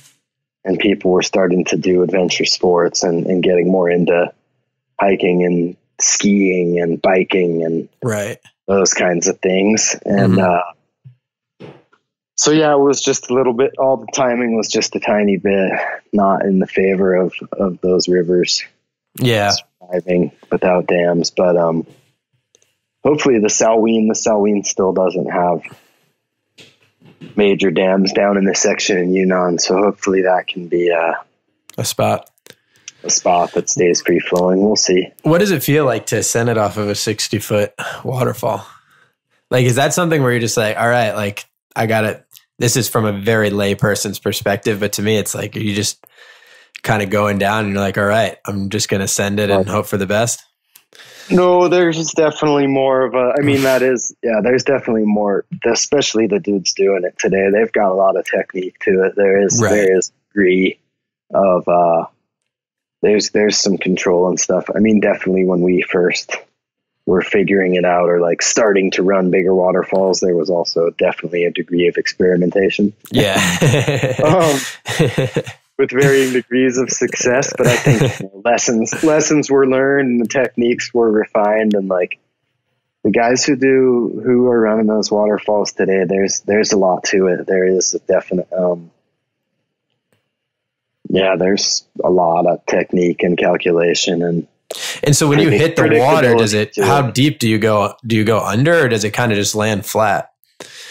and people were starting to do adventure sports and getting more into hiking and skiing and biking and those kinds of things. And so yeah, it was just a little bit, all the timing was just a tiny bit not in the favor of those rivers surviving without dams. But hopefully the Salween still doesn't have major dams down in this section in Yunnan, so hopefully that can be a spot that stays free flowing. We'll see. What does it feel like to send it off of a 60-foot waterfall? Like, is that something where you're just like, all right, like I got it. This is from a very lay person's perspective, but to me, it's like, you just kind of going down and you're like, all right, I'm just going to send it and hope for the best. No, there's definitely more of there's definitely more, especially the dudes doing it today. They've got a lot of technique to it. There is degree of, there's some control and stuff. I mean, definitely when we first were figuring it out or like starting to run bigger waterfalls, there was also definitely a degree of experimentation. Yeah. With varying degrees of success, but I think lessons were learned and the techniques were refined, and like the guys who are running those waterfalls today, there's a lot to it. There is a definite there's a lot of technique and calculation and so when you hit the water, how deep do you go under, or does it kind of just land flat?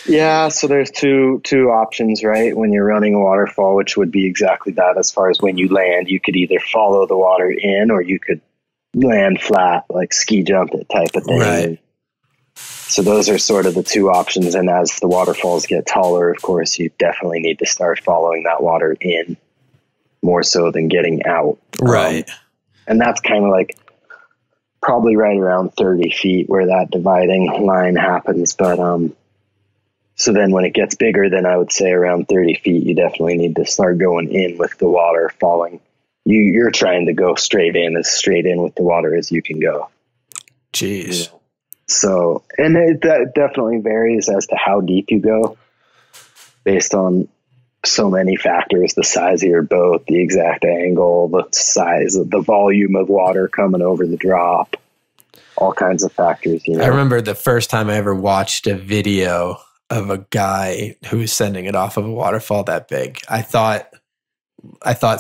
Yeah, so there's two options, right? When you're running a waterfall, which would be exactly that. As far as when you land, you could either follow the water in, or you could land flat, like ski jump it type of thing. Right. So those are sort of the two options. And as the waterfalls get taller, of course, you definitely need to start following that water in more so than getting out. Right. And that's kind of like probably right around 30 feet where that dividing line happens. But so then when it gets bigger, then I would say around 30 feet, you definitely need to start going in with the water falling. You're trying to go straight in with the water as you can go. Jeez. So, and that definitely varies as to how deep you go based on so many factors: the size of your boat, the exact angle, the size of the volume of water coming over the drop, all kinds of factors. You know? I remember the first time I ever watched a video of a guy who was sending it off of a waterfall that big. I thought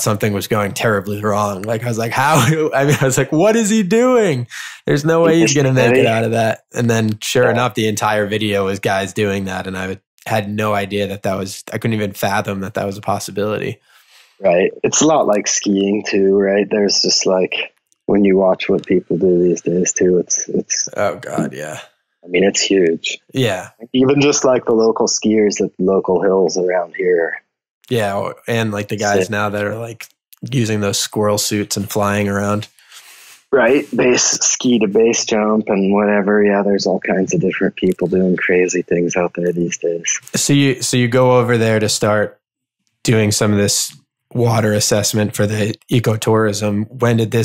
something was going terribly wrong. Like, I was like, how? I mean, I was like, what is he doing? There's no way he's going to make it out of that. And then sure enough, the entire video was guys doing that. And I had no idea that was, I couldn't even fathom that was a possibility. Right. It's a lot like skiing too, right? There's just like, when you watch what people do these days too, it's, oh God. Yeah. I mean, it's huge. Yeah. Even just like the local skiers at the local hills around here. Yeah. And like the guys now that are like using those squirrel suits and flying around. Right. Ski to base jump and whatever. Yeah. There's all kinds of different people doing crazy things out there these days. So you go over there to start doing some of this water assessment for the ecotourism. When did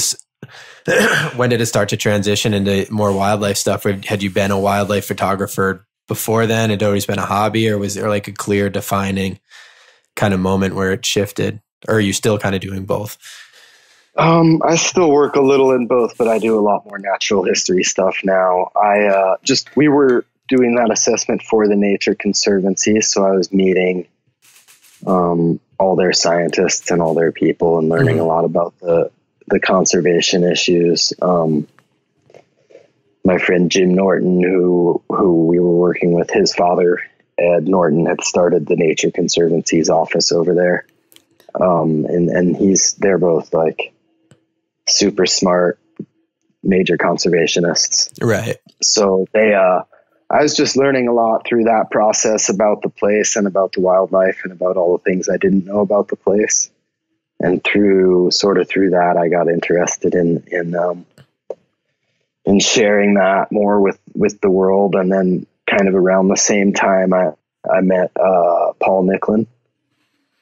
it start to transition into more wildlife stuff? Or had you been a wildlife photographer before then? Had it always been a hobby, or was there like a clear defining kind of moment where it shifted? Or are you still kind of doing both? I still work a little in both, but I do a lot more natural history stuff now. We were doing that assessment for the Nature Conservancy. So I was meeting, all their scientists and all their people and learning a lot about the conservation issues. My friend Jim Norton, who we were working with, his father, Ed Norton, had started the Nature Conservancy's office over there. And they're both like super smart, major conservationists. Right. So I was just learning a lot through that process about the place and about the wildlife and about all the things I didn't know about the place. And through that, I got interested in sharing that more with the world. And then kind of around the same time, I met Paul Nicklin,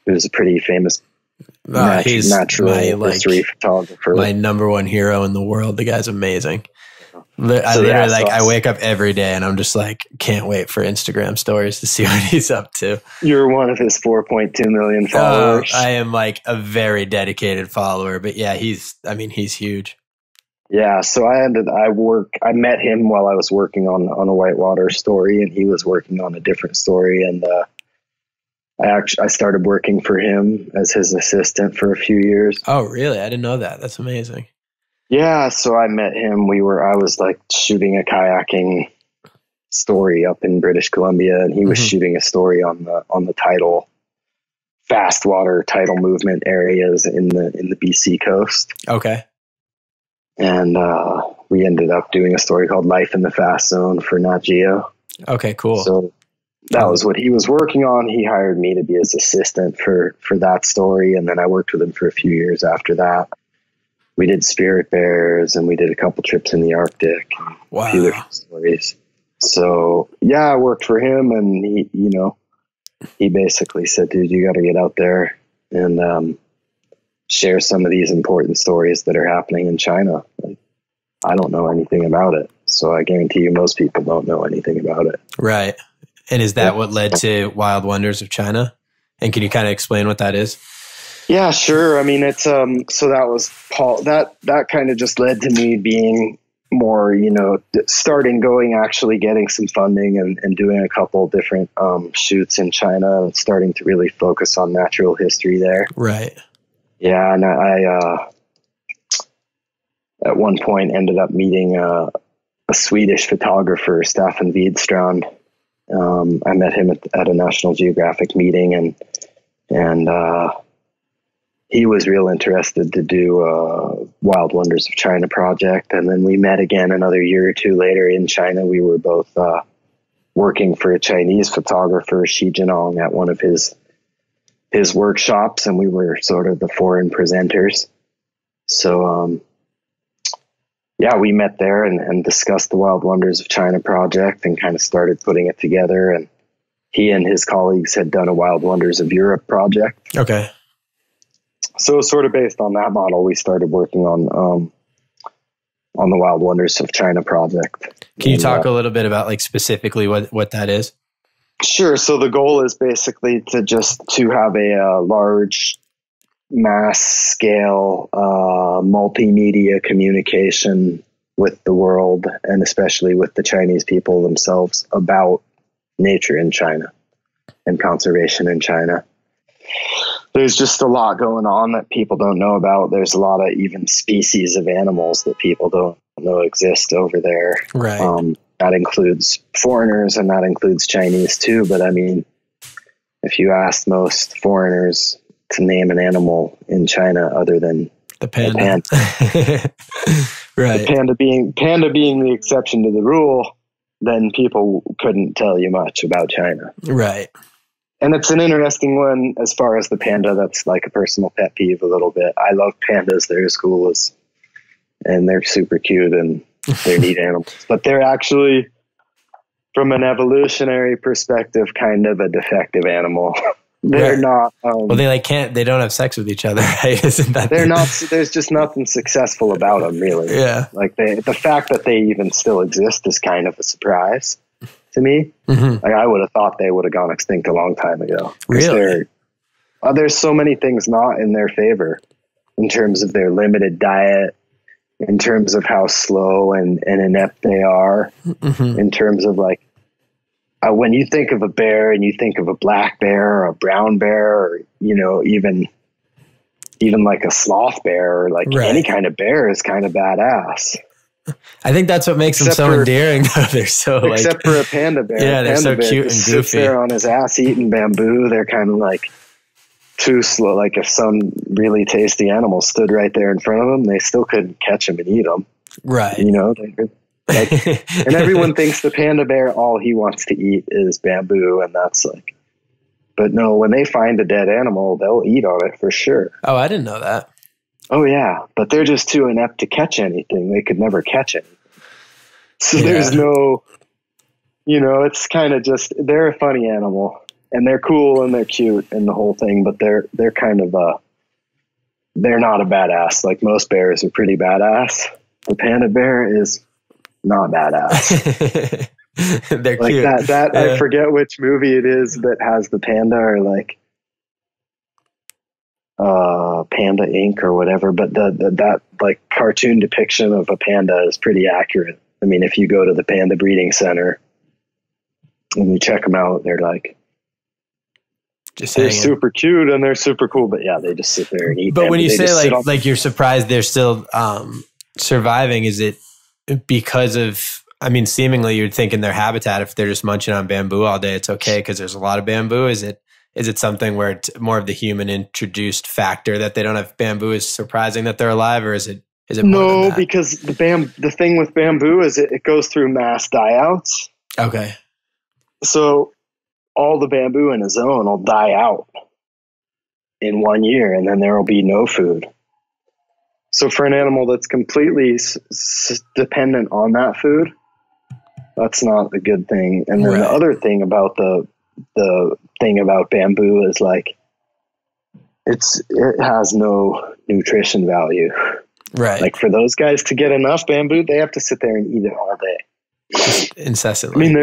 who's a pretty famous natural history photographer. My number one hero in the world. The guy's amazing. I wake up every day and I'm just like, can't wait for Instagram stories to see what he's up to. You're one of his 4.2 million followers. I am like a very dedicated follower, but yeah, he's huge. Yeah. So I met him while I was working on a whitewater story, and he was working on a different story. And, I started working for him as his assistant for a few years. Oh, really? I didn't know that. That's amazing. Yeah, so I met him. I was like shooting a kayaking story up in British Columbia, and he was shooting a story on the fast water tidal movement areas in the BC coast. Okay. And we ended up doing a story called Life in the Fast Zone for Nat Geo. Okay, cool. So that was what he was working on. He hired me to be his assistant for that story, and then I worked with him for a few years after that. We did spirit bears, and we did a couple trips in the Arctic. Wow. A few different stories. So yeah, I worked for him, and he basically said, dude, you got to get out there and share some of these important stories that are happening in China. Like, I don't know anything about it. So I guarantee you most people don't know anything about it. Right. And is that what led to Wild Wonders of China? And can you kind of explain what that is? Yeah, sure. I mean, it's, so that was Paul, that kind of just led to me being more, actually getting some funding and doing a couple different, shoots in China and starting to really focus on natural history there. Right. Yeah. And I at one point ended up meeting, a Swedish photographer, Staffan Widstrand, I met him at a National Geographic meeting, and he was real interested to do Wild Wonders of China project. And then we met again another year or two later in China. We were both working for a Chinese photographer, Xi Jinping, at one of his workshops, and we were sort of the foreign presenters. So, we met there and discussed the Wild Wonders of China project and kind of started putting it together. And he and his colleagues had done a Wild Wonders of Europe project. Okay. So sort of based on that model, we started working on the Wild Wonders of China project. Can you talk a little bit about like specifically what that is? Sure. So the goal is basically to have a large mass scale multimedia communication with the world, and especially with the Chinese people themselves, about nature in China and conservation in China. There's just a lot going on that people don't know about. There's a lot of even species of animals that people don't know exist over there. Right. That includes foreigners, and that includes Chinese too. But I mean, if you ask most foreigners to name an animal in China other than the panda, right? The panda being the exception to the rule, then people couldn't tell you much about China. Right. And it's an interesting one as far as the panda. That's like a personal pet peeve a little bit. I love pandas. They're as cool and they're super cute, and they're neat animals. But they're actually, from an evolutionary perspective, kind of a defective animal. They're not. Well, they don't have sex with each other, right? Isn't that? They're not. There's just nothing successful about them, really. Yeah. Like the fact that they even still exist is kind of a surprise to me. Mm-hmm. Like I would have thought they would have gone extinct a long time ago. Really? There's so many things not in their favor in terms of their limited diet, in terms of how slow and inept they are, mm-hmm. in terms of like, when you think of a bear and you think of a black bear or a brown bear, or, even like a sloth bear, or like any kind of bear is kind of badass. I think that's what makes them so endearing, though. They're so except for a panda bear. Yeah, they're so cute and goofy. Sits there on his ass eating bamboo. They're kind of like too slow. Like if some really tasty animal stood right there in front of them, they still couldn't catch him and eat him. Right. And everyone thinks the panda bear, all he wants to eat is bamboo, and that's like, but no, when they find a dead animal, they'll eat on it for sure. Oh, I didn't know that. Oh yeah, but they're just too inept to catch anything. They could never catch anything. So there's no, it's kind of just, they're a funny animal, and they're cool and they're cute and the whole thing, but they're kind of they're not a badass. Like most bears are pretty badass. The panda bear is not badass. They're like cute. That yeah. I forget which movie it is that has the panda, or like Panda Inc. or whatever, but that like cartoon depiction of a panda is pretty accurate. I mean, if you go to the panda breeding center and you check them out, they're like, they're super cute and they're super cool, but yeah, they just sit there and eat. But when you say like you're surprised they're still surviving, is it because of, I mean, seemingly you're thinking their habitat, if they're just munching on bamboo all day, it's okay because there's a lot of bamboo. Is it something where it's more of the human introduced factor that they don't have bamboo is surprising that they're alive, or is it more than that? Because the thing with bamboo is it goes through mass die-outs. Okay. So all the bamboo in a zone will die out in 1 year, and then there will be no food. So for an animal that's completely dependent on that food, that's not a good thing. And then the other thing about the thing about bamboo is like it has no nutrition value. Right. Like for those guys to get enough bamboo, they have to sit there and eat it all day. Just incessantly. I mean,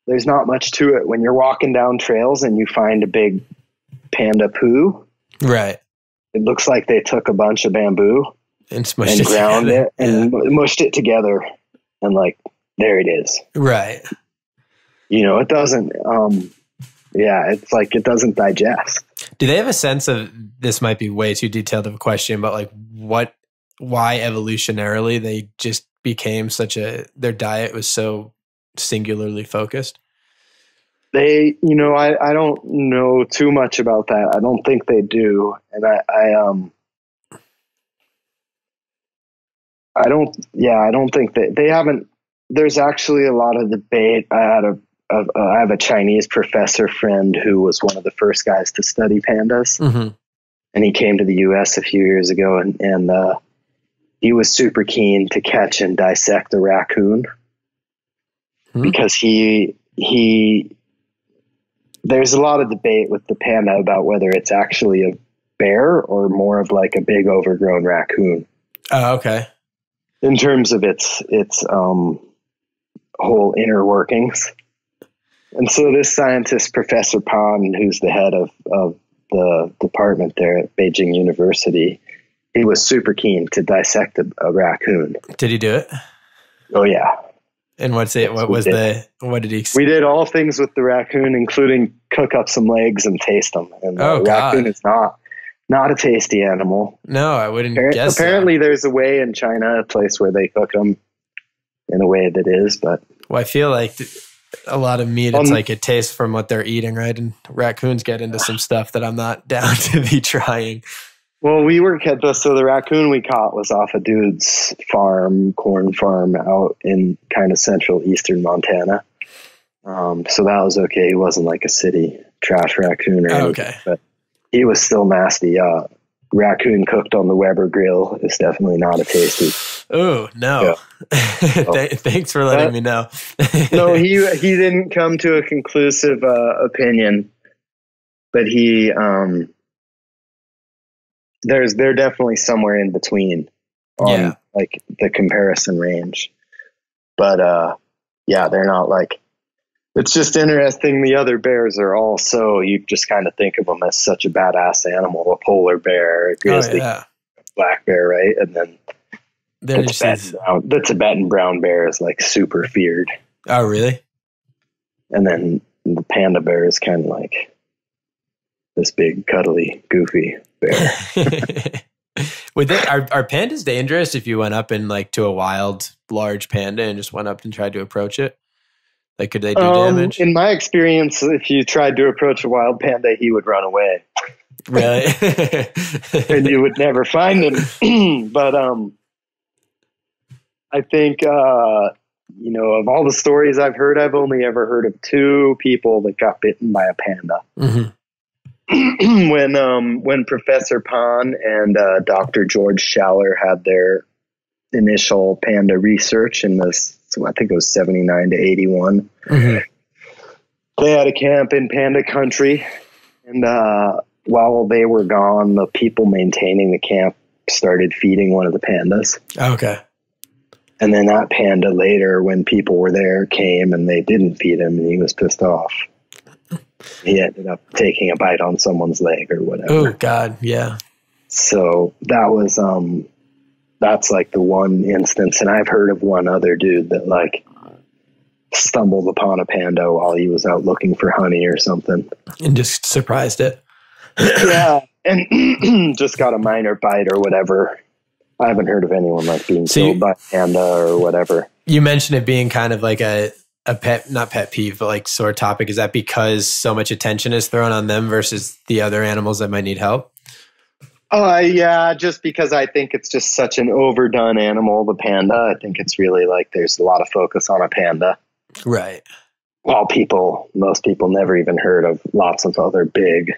there's not much to it. When you're walking down trails and you find a big panda poo, right? It looks like they took a bunch of bamboo and smushed it ground together. it and mushed it together, and like there it is. Right. It doesn't. It's like it doesn't digest. Do they have a sense of, this might be way too detailed of a question, but like why evolutionarily they just became their diet was so singularly focused? They, I don't know too much about that. I don't think they do. And I don't think that they haven't. There's actually a lot of debate. I have a Chinese professor friend who was one of the first guys to study pandas. Mm-hmm. And he came to the US a few years ago and he was super keen to catch and dissect a raccoon because there's a lot of debate with the panda about whether it's actually a bear or more of like a big overgrown raccoon. Oh, okay. In terms of its whole inner workings. And so this scientist, Professor Pan, who's the head of the department there at Beijing University, he was super keen to dissect a raccoon. Did he do it? Oh yeah. And what did he? We did all things with the raccoon, including cook up some legs and taste them. And the raccoon is not a tasty animal. No, I wouldn't guess. Apparently there's a way in China, a place where they cook them in a way that is, but. Well, I feel like a lot of meat, it's like it tastes from what they're eating, right? And raccoons get into some stuff that I'm not down to be trying. Well, so the raccoon we caught was off a dude's corn farm out in kind of central eastern Montana. So that was okay. He wasn't like a city trash raccoon or anything, okay. But he was still nasty. Raccoon cooked on the Weber grill is definitely not a tasty. Oh, no. Yeah. Thanks for letting me know. No, he didn't come to a conclusive opinion, but they're definitely somewhere in between on like the comparison range. But they're not like, it's just interesting. The other bears are also, you just kind of think of them as such a badass animal, a polar bear, a grizzly, black bear, right? And then the Tibetan brown bear is like super feared. Oh, really? And then the panda bear is kind of like this big, cuddly, goofy bear. Are pandas dangerous if you went up and like to a wild, large panda and just went up and tried to approach it? Like, could they do damage? In my experience, if you tried to approach a wild panda, he would run away. Really? And you would never find him. But I think, of all the stories I've heard, I've only ever heard of 2 people that got bitten by a panda. Mm-hmm. When Professor Pan and Dr. George Schaller had their initial panda research in this, I think it was 79 to 81. Mm-hmm. They had a camp in panda country, and while they were gone, the people maintaining the camp started feeding one of the pandas. Okay. And then that panda later, when people were there, came and they didn't feed him, and he was pissed off. He ended up taking a bite on someone's leg or whatever. Oh God, yeah. So that was that's like the one instance, and I've heard of one other dude that like stumbled upon a panda while he was out looking for honey or something, and just surprised it. Yeah, and just got a minor bite or whatever. I haven't heard of anyone like being killed by a panda or whatever. You mentioned it being kind of like a pet, not pet peeve, but like sore topic. Is that because so much attention is thrown on them versus the other animals that might need help? Yeah, just because I think it's just such an overdone animal, the panda. I think it's really like there's a lot of focus on a panda. Right. While most people never even heard of lots of other big,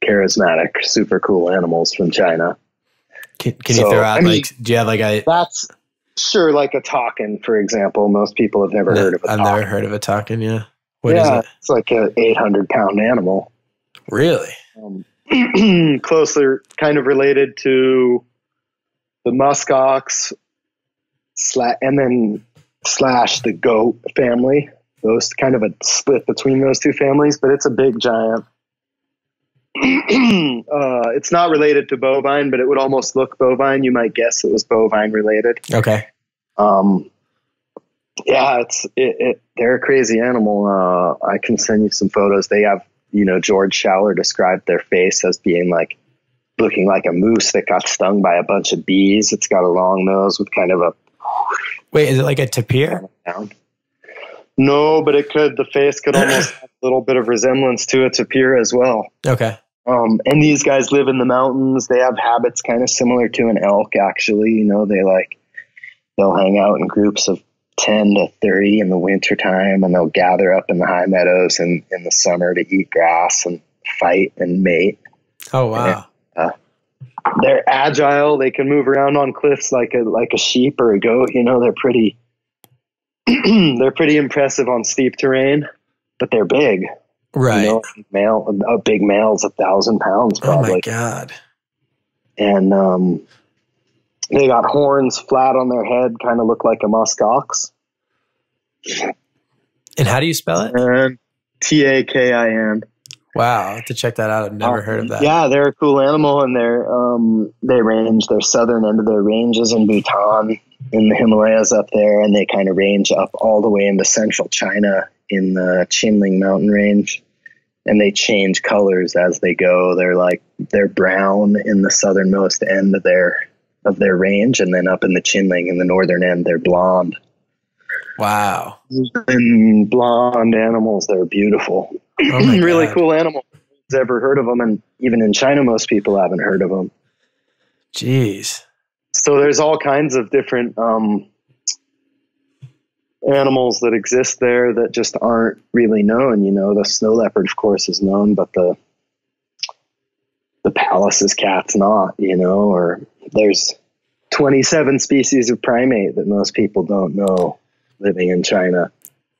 charismatic, super cool animals from China. Can you throw out, do you have like a... That's sure, like a takin, for example. Most people have never heard of a takin. I've never heard of a takin, yeah. What is it? It's like an 800-pound animal. Really? Closer, kind of related to the muskox, and then / the goat family. Those kind of a split between those two families, but it's a big giant. It's not related to bovine, but it would almost look bovine. You might guess it was bovine related. Okay. Yeah, they're a crazy animal. I can send you some photos. They have, George Schaller described their face as being like looking like a moose that got stung by a bunch of bees. It's got a long nose with kind of a... Wait, is it like a tapir? No, but it could. The face could almost have a little bit of resemblance to its appear as well. Okay. And these guys live in the mountains. They have habits kind of similar to an elk, actually. You know, they'll hang out in groups of 10 to 30 in the wintertime, and they'll gather up in the high meadows in the summer to eat grass and fight and mate. Oh, wow. And, they're agile. They can move around on cliffs like a sheep or a goat. You know, they're pretty impressive on steep terrain, but they're big. Right. You know, a big male's 1,000 pounds probably. Oh my God. And they got horns flat on their head, kind of look like a musk ox. And how do you spell it? And Takin. Wow, I'll have to check that out. I've never heard of that. Yeah, they're a cool animal, and they range. Their southern end of their range is in Bhutan, in the Himalayas up there, and they kind of range up all the way into central China in the Qinling mountain range, and they change colors as they go. They're brown in the southernmost end of their range, and then up in the Qinling in the northern end, they're blonde. Wow. And blonde animals, they're beautiful. Oh my really God. cool animal. Nobody's ever heard of them, and even in China, most people haven't heard of them. Jeez. So there's all kinds of different animals that exist there that just aren't really known. You know, the snow leopard, of course, is known, but the Pallas's cat's not. You know, or there's 27 species of primate that most people don't know living in China.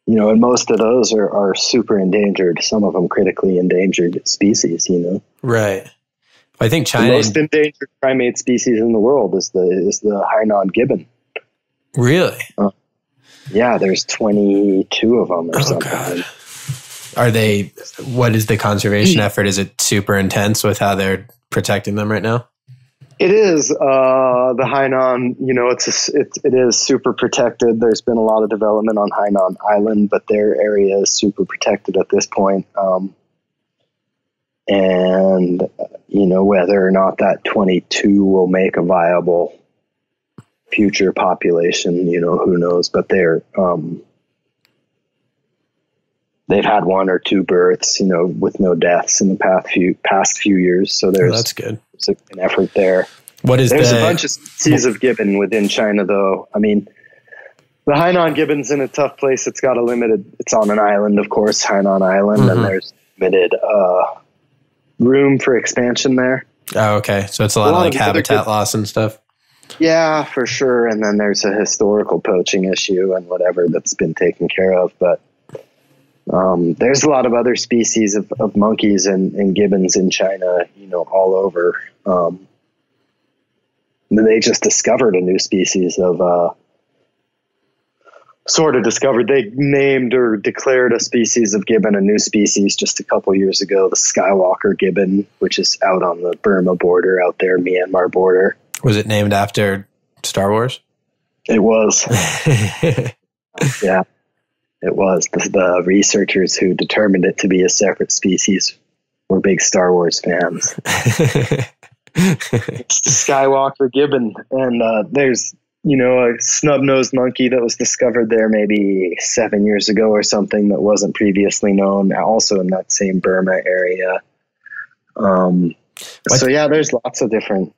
You know, and most of those are super endangered. Some of them critically endangered species. You know, Right. I think China. the most endangered primate species in the world is the Hainan gibbon. Really? Yeah, there's 22 of them or something. God. Are they? What is the conservation effort? Is it super intense with how they're protecting them right now? It is the Hainan. You know, it is super protected. There's been a lot of development on Hainan Island, but their area is super protected at this point. And you know, whether or not that 22 will make a viable future population, you know, who knows? But they've had 1 or 2 births, you know, with no deaths in the past few years. So That's good. There's an effort there. There's a bunch of species of gibbon within China, though. I mean, the Hainan gibbon's in a tough place. It's on an island, of course, Hainan Island, and there's limited room for expansion there. Oh, okay. So it's a lot of like habitat loss and stuff. Yeah, for sure. And then there's a historical poaching issue and whatever that's been taken care of. But there's a lot of other species of monkeys and gibbons in China, you know, all over. They just discovered a new species of, they named or declared a species of gibbon, a new species just a couple years ago, the Skywalker gibbon, which is out on the Burma border, out there, Myanmar border. Was it named after Star Wars? It was. Yeah, it was. The researchers who determined it to be a separate species were big Star Wars fans. It's the Skywalker gibbon. And there's, you know, a snub-nosed monkey that was discovered there maybe 7 years ago or something that wasn't previously known, also in that same Burma area. So yeah, there's lots of different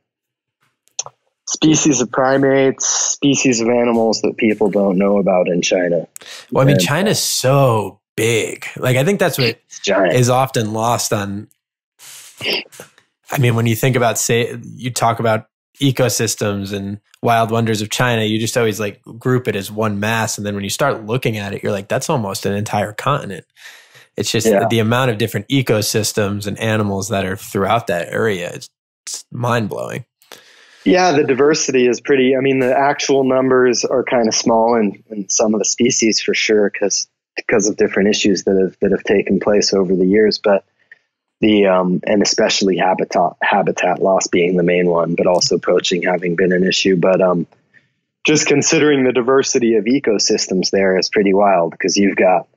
species of primates, species of animals that people don't know about in China. Well, I mean, China's so big. Like, I think that's what is often lost on. I mean, when you think about, say, you talk about ecosystems and wild wonders of China, you just always like group it as one mass. And then when you start looking at it, you're like, that's almost an entire continent. It's just the amount of different ecosystems and animals that are throughout that area. It's mind blowing. Yeah, the diversity is pretty. I mean, the actual numbers are kind of small in some of the species for sure, because of different issues that have taken place over the years. But and especially habitat loss being the main one, but also poaching having been an issue. But just considering the diversity of ecosystems there is pretty wild, because you've got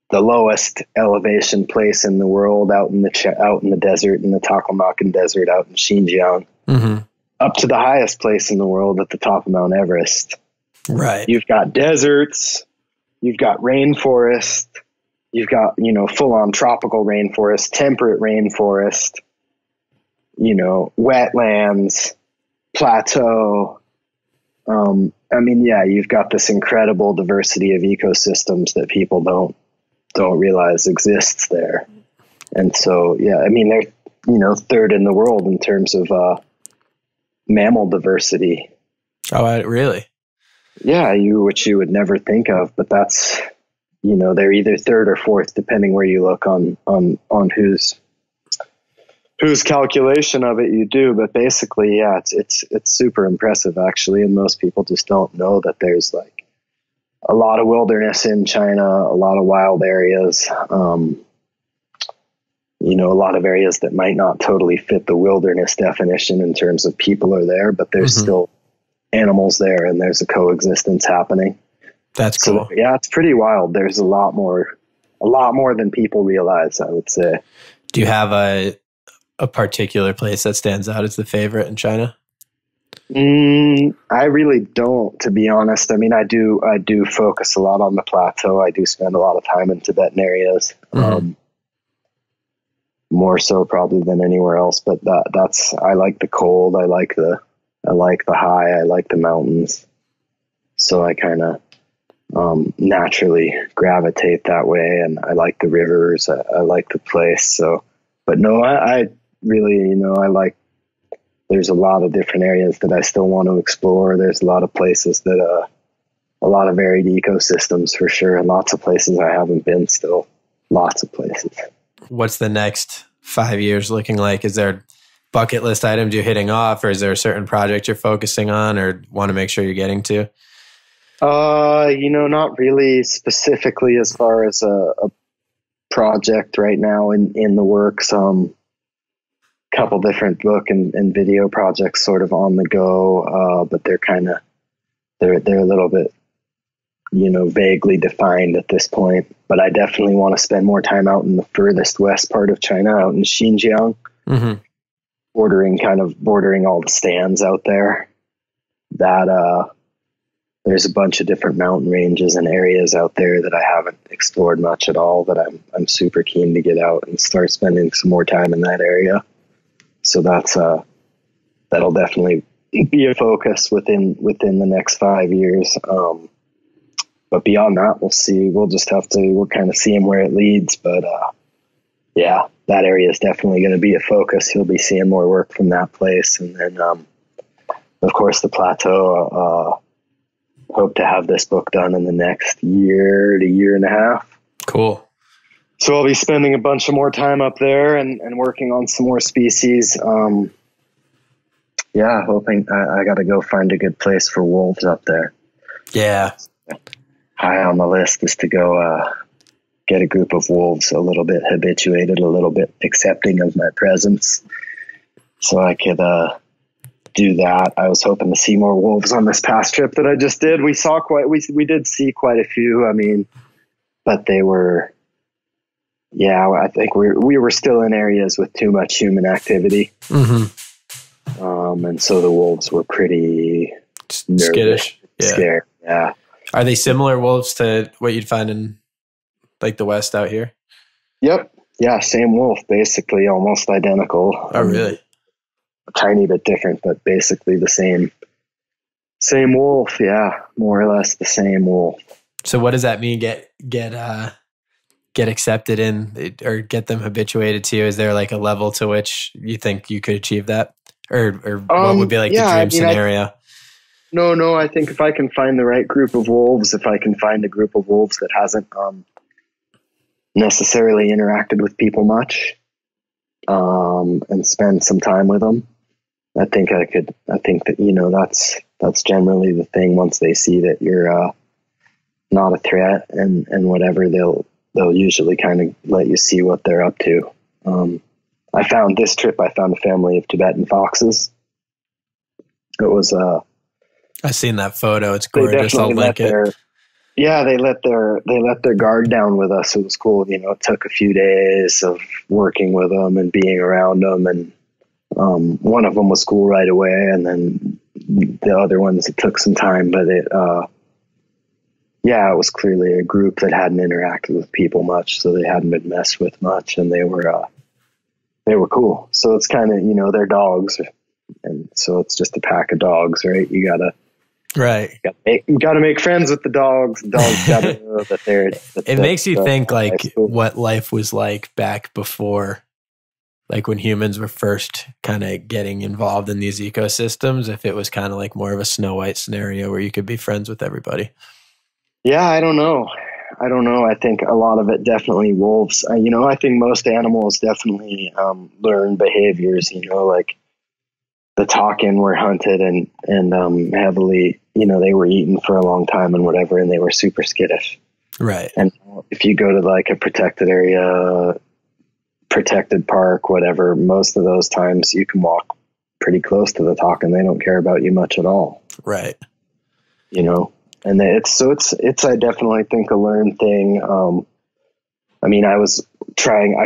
the lowest elevation place in the world out in the desert, in the Taklamakan Desert out in Xinjiang, up to the highest place in the world at the top of Mount Everest. Right. You've got deserts, you've got rainforest, you've got, full on tropical rainforest, temperate rainforest, wetlands, plateau. You've got this incredible diversity of ecosystems that people don't realize exists there. And so, they're, third in the world in terms of mammal diversity. Oh, really? Yeah, which you would never think of, but that's, they're either third or fourth, depending where you look on whose calculation of it you do. But basically, yeah, it's super impressive actually. And most people just don't know that there's like a lot of wilderness in China, a lot of wild areas, a lot of areas that might not totally fit the wilderness definition in terms of people are there, but there's still animals there and there's a coexistence happening. That's cool. So, yeah, it's pretty wild. There's a lot more than people realize, I would say. Do you have a particular place that stands out as the favorite in China? I really don't, to be honest. I mean, I do focus a lot on the plateau. I do spend a lot of time in Tibetan areas, more so probably than anywhere else. But I like the cold. I like the high. I like the mountains. So I kind of naturally gravitate that way, and I like the rivers. I like the place. So, but no, I really, there's a lot of different areas that I still want to explore. There's a lot of places that, a lot of varied ecosystems for sure. And lots of places I haven't been still. Lots of places. What's the next 5 years looking like? Is there bucket list items you're hitting off, or is there a certain project you're focusing on or want to make sure you're getting to? Not really specifically as far as a project right now in the works. Couple different book and video projects sort of on the go, but they're a little bit, vaguely defined at this point. But I definitely want to spend more time out in the furthest west part of China, out in Xinjiang, bordering all the stands out there. That there's a bunch of different mountain ranges and areas out there that I haven't explored much at all, that I'm super keen to get out and start spending some more time in that area. So that'll definitely be a focus within the next 5 years. But beyond that, we'll see. We're kind of seeing where it leads. But that area is definitely going to be a focus. You'll be seeing more work from that place. And then, of course, the plateau, hope to have this book done in the next year to year and a half. Cool. So I'll be spending a bunch of more time up there and working on some more species. Hoping I got to go find a good place for wolves up there. Yeah. High on the list is to go get a group of wolves a little bit habituated, a little bit accepting of my presence, so I could do that. I was hoping to see more wolves on this past trip that I just did. We did see quite a few. I mean, but they were. Yeah, I think we were still in areas with too much human activity. And so the wolves were pretty nervous, skittish, scared. Yeah. Are they similar wolves to what you'd find in like the West out here? Yep. Yeah, same wolf, basically, almost identical. Oh, really? A tiny bit different, but basically the same wolf. Yeah, more or less the same wolf. So what does that mean? Get accepted in, or get them habituated to you? Is there like a level to which you think you could achieve that, or what would be like the dream scenario? No. I think if I can find the right group of wolves, if I can find a group of wolves that hasn't necessarily interacted with people much, and spend some time with them, I think that that's generally the thing. Once they see that you're not a threat and whatever, they'll usually kind of let you see what they're up to. I found a family of Tibetan foxes. It was I've seen that photo. It's gorgeous. I'll link it. They let their guard down with us. It was cool. It took a few days of working with them and being around them. And one of them was cool right away. And then the other ones, it took some time, but yeah, it was clearly a group that hadn't interacted with people much, so they hadn't been messed with much, and they were cool. So it's kind of, you know, they're dogs, and so it's just a pack of dogs, right? You gotta make friends with the dogs. The dogs gotta know that they're. It makes you think like what life was like back before, like when humans were first kind of getting involved in these ecosystems. If it was kind of like more of a Snow White scenario where you could be friends with everybody. Yeah, I don't know. I think a lot of it definitely wolves. You know, I think most animals definitely learn behaviors. You know, like the takin were hunted and heavily. You know, they were eaten for a long time and whatever, and they were super skittish. Right. And if you go to like a protected area, protected park, whatever, most of those times you can walk pretty close to the takin. They don't care about you much at all. Right. You know. And it's I definitely think a learned thing. I mean, I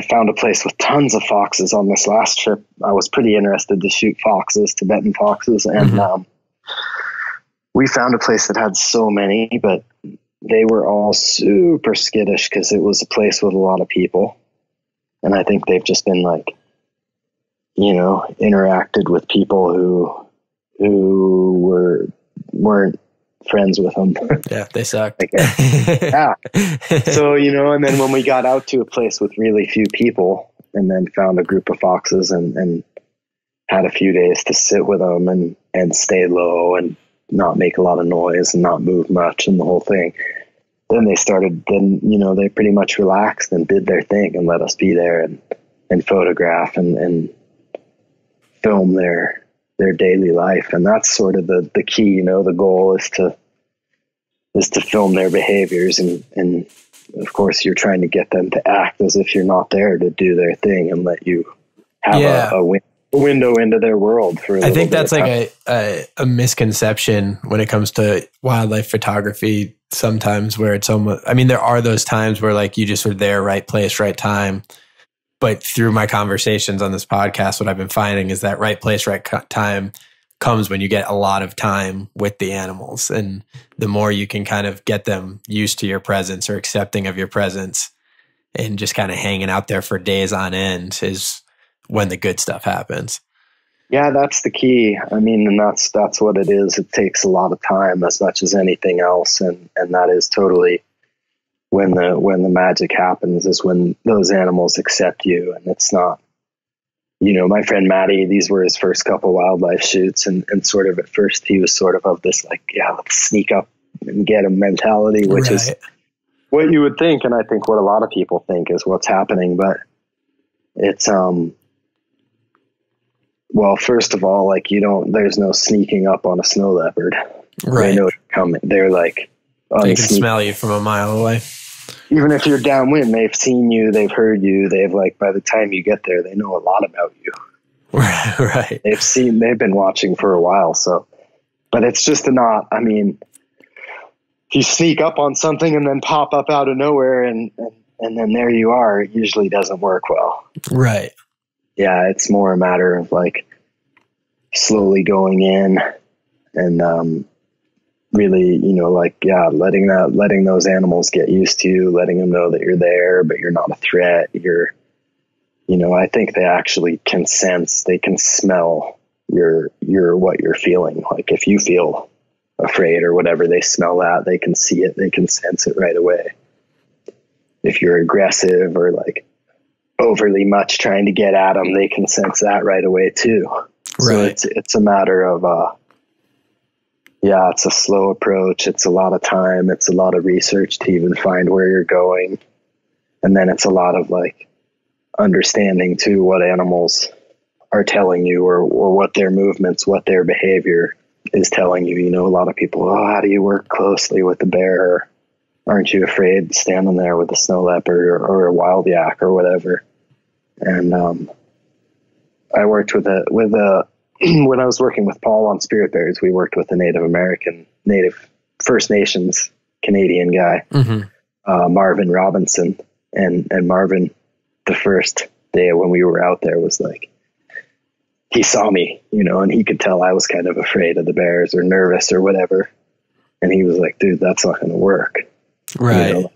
found a place with tons of foxes on this last trip. I was pretty interested to shoot foxes, Tibetan foxes. And, we found a place that had so many, but they were all super skittish because it was a place with a lot of people. And I think they've just been like, you know, interacted with people who weren't friends with them. Yeah, they suck. Yeah. So, you know, and then when we got out to a place with really few people and then found a group of foxes and had a few days to sit with them and stay low and not make a lot of noise and not move much and the whole thing, then you know, they pretty much relaxed and did their thing and let us be there and photograph and film their daily life. And that's sort of the key, you know. The goal is to film their behaviors and of course you're trying to get them to act as if you're not there, to do their thing and let you have a window into their world for I think that's like a misconception when it comes to wildlife photography sometimes, where it's almost, I mean, there are those times where like you just are there, right place, right time. But through my conversations on this podcast, what I've been finding is that right place, right time comes when you get a lot of time with the animals. And the more you can kind of get them used to your presence or accepting of your presence and just kind of hanging out there for days on end is when the good stuff happens. Yeah, that's the key. I mean, and that's what it is. It takes a lot of time as much as anything else. And that is totally when the magic happens, is when those animals accept you. And it's not, you know, my friend Matty, these were his first couple wildlife shoots, and sort of at first he was sort of this like, yeah, let's sneak up and get him mentality, which is what you would think. And I think what a lot of people think is what's happening, but it's, well, first of all, like there's no sneaking up on a snow leopard. Right. They know you're coming. They're like, they can smell you from a mile away. Even if you're downwind, they've seen you, they've heard you. They've like, by the time you get there, they know a lot about you. Right. They've been watching for a while. So, but it's just I mean, if you sneak up on something and then pop up out of nowhere and then there you are, it usually doesn't work well. Right. Yeah. It's more a matter of like slowly going in and, really, you know, like, yeah, letting those animals get used to you, letting them know that you're there, but you're not a threat. You're, you know, I think they actually can sense, they can smell what you're feeling. Like if you feel afraid or whatever, they smell that, they can see it, they can sense it right away. If you're aggressive or like overly much trying to get at them, they can sense that right away too. Right. So it's a matter of, yeah, it's a slow approach. It's a lot of time. It's a lot of research to even find where you're going. And then it's a lot of like understanding too what animals are telling you or what their movements, what their behavior is telling you. You know, a lot of people, how do you work closely with the bear? Aren't you afraid standing there with a snow leopard or a wild yak or whatever? And I worked with when I was working with Paul on Spirit Bears, we worked with a Native First Nations Canadian guy, Marvin Robinson. And Marvin, the first day when we were out there, was like, he saw me, you know, and he could tell I was kind of afraid of the bears or nervous or whatever. And he was like, dude, that's not going to work. Right. You know,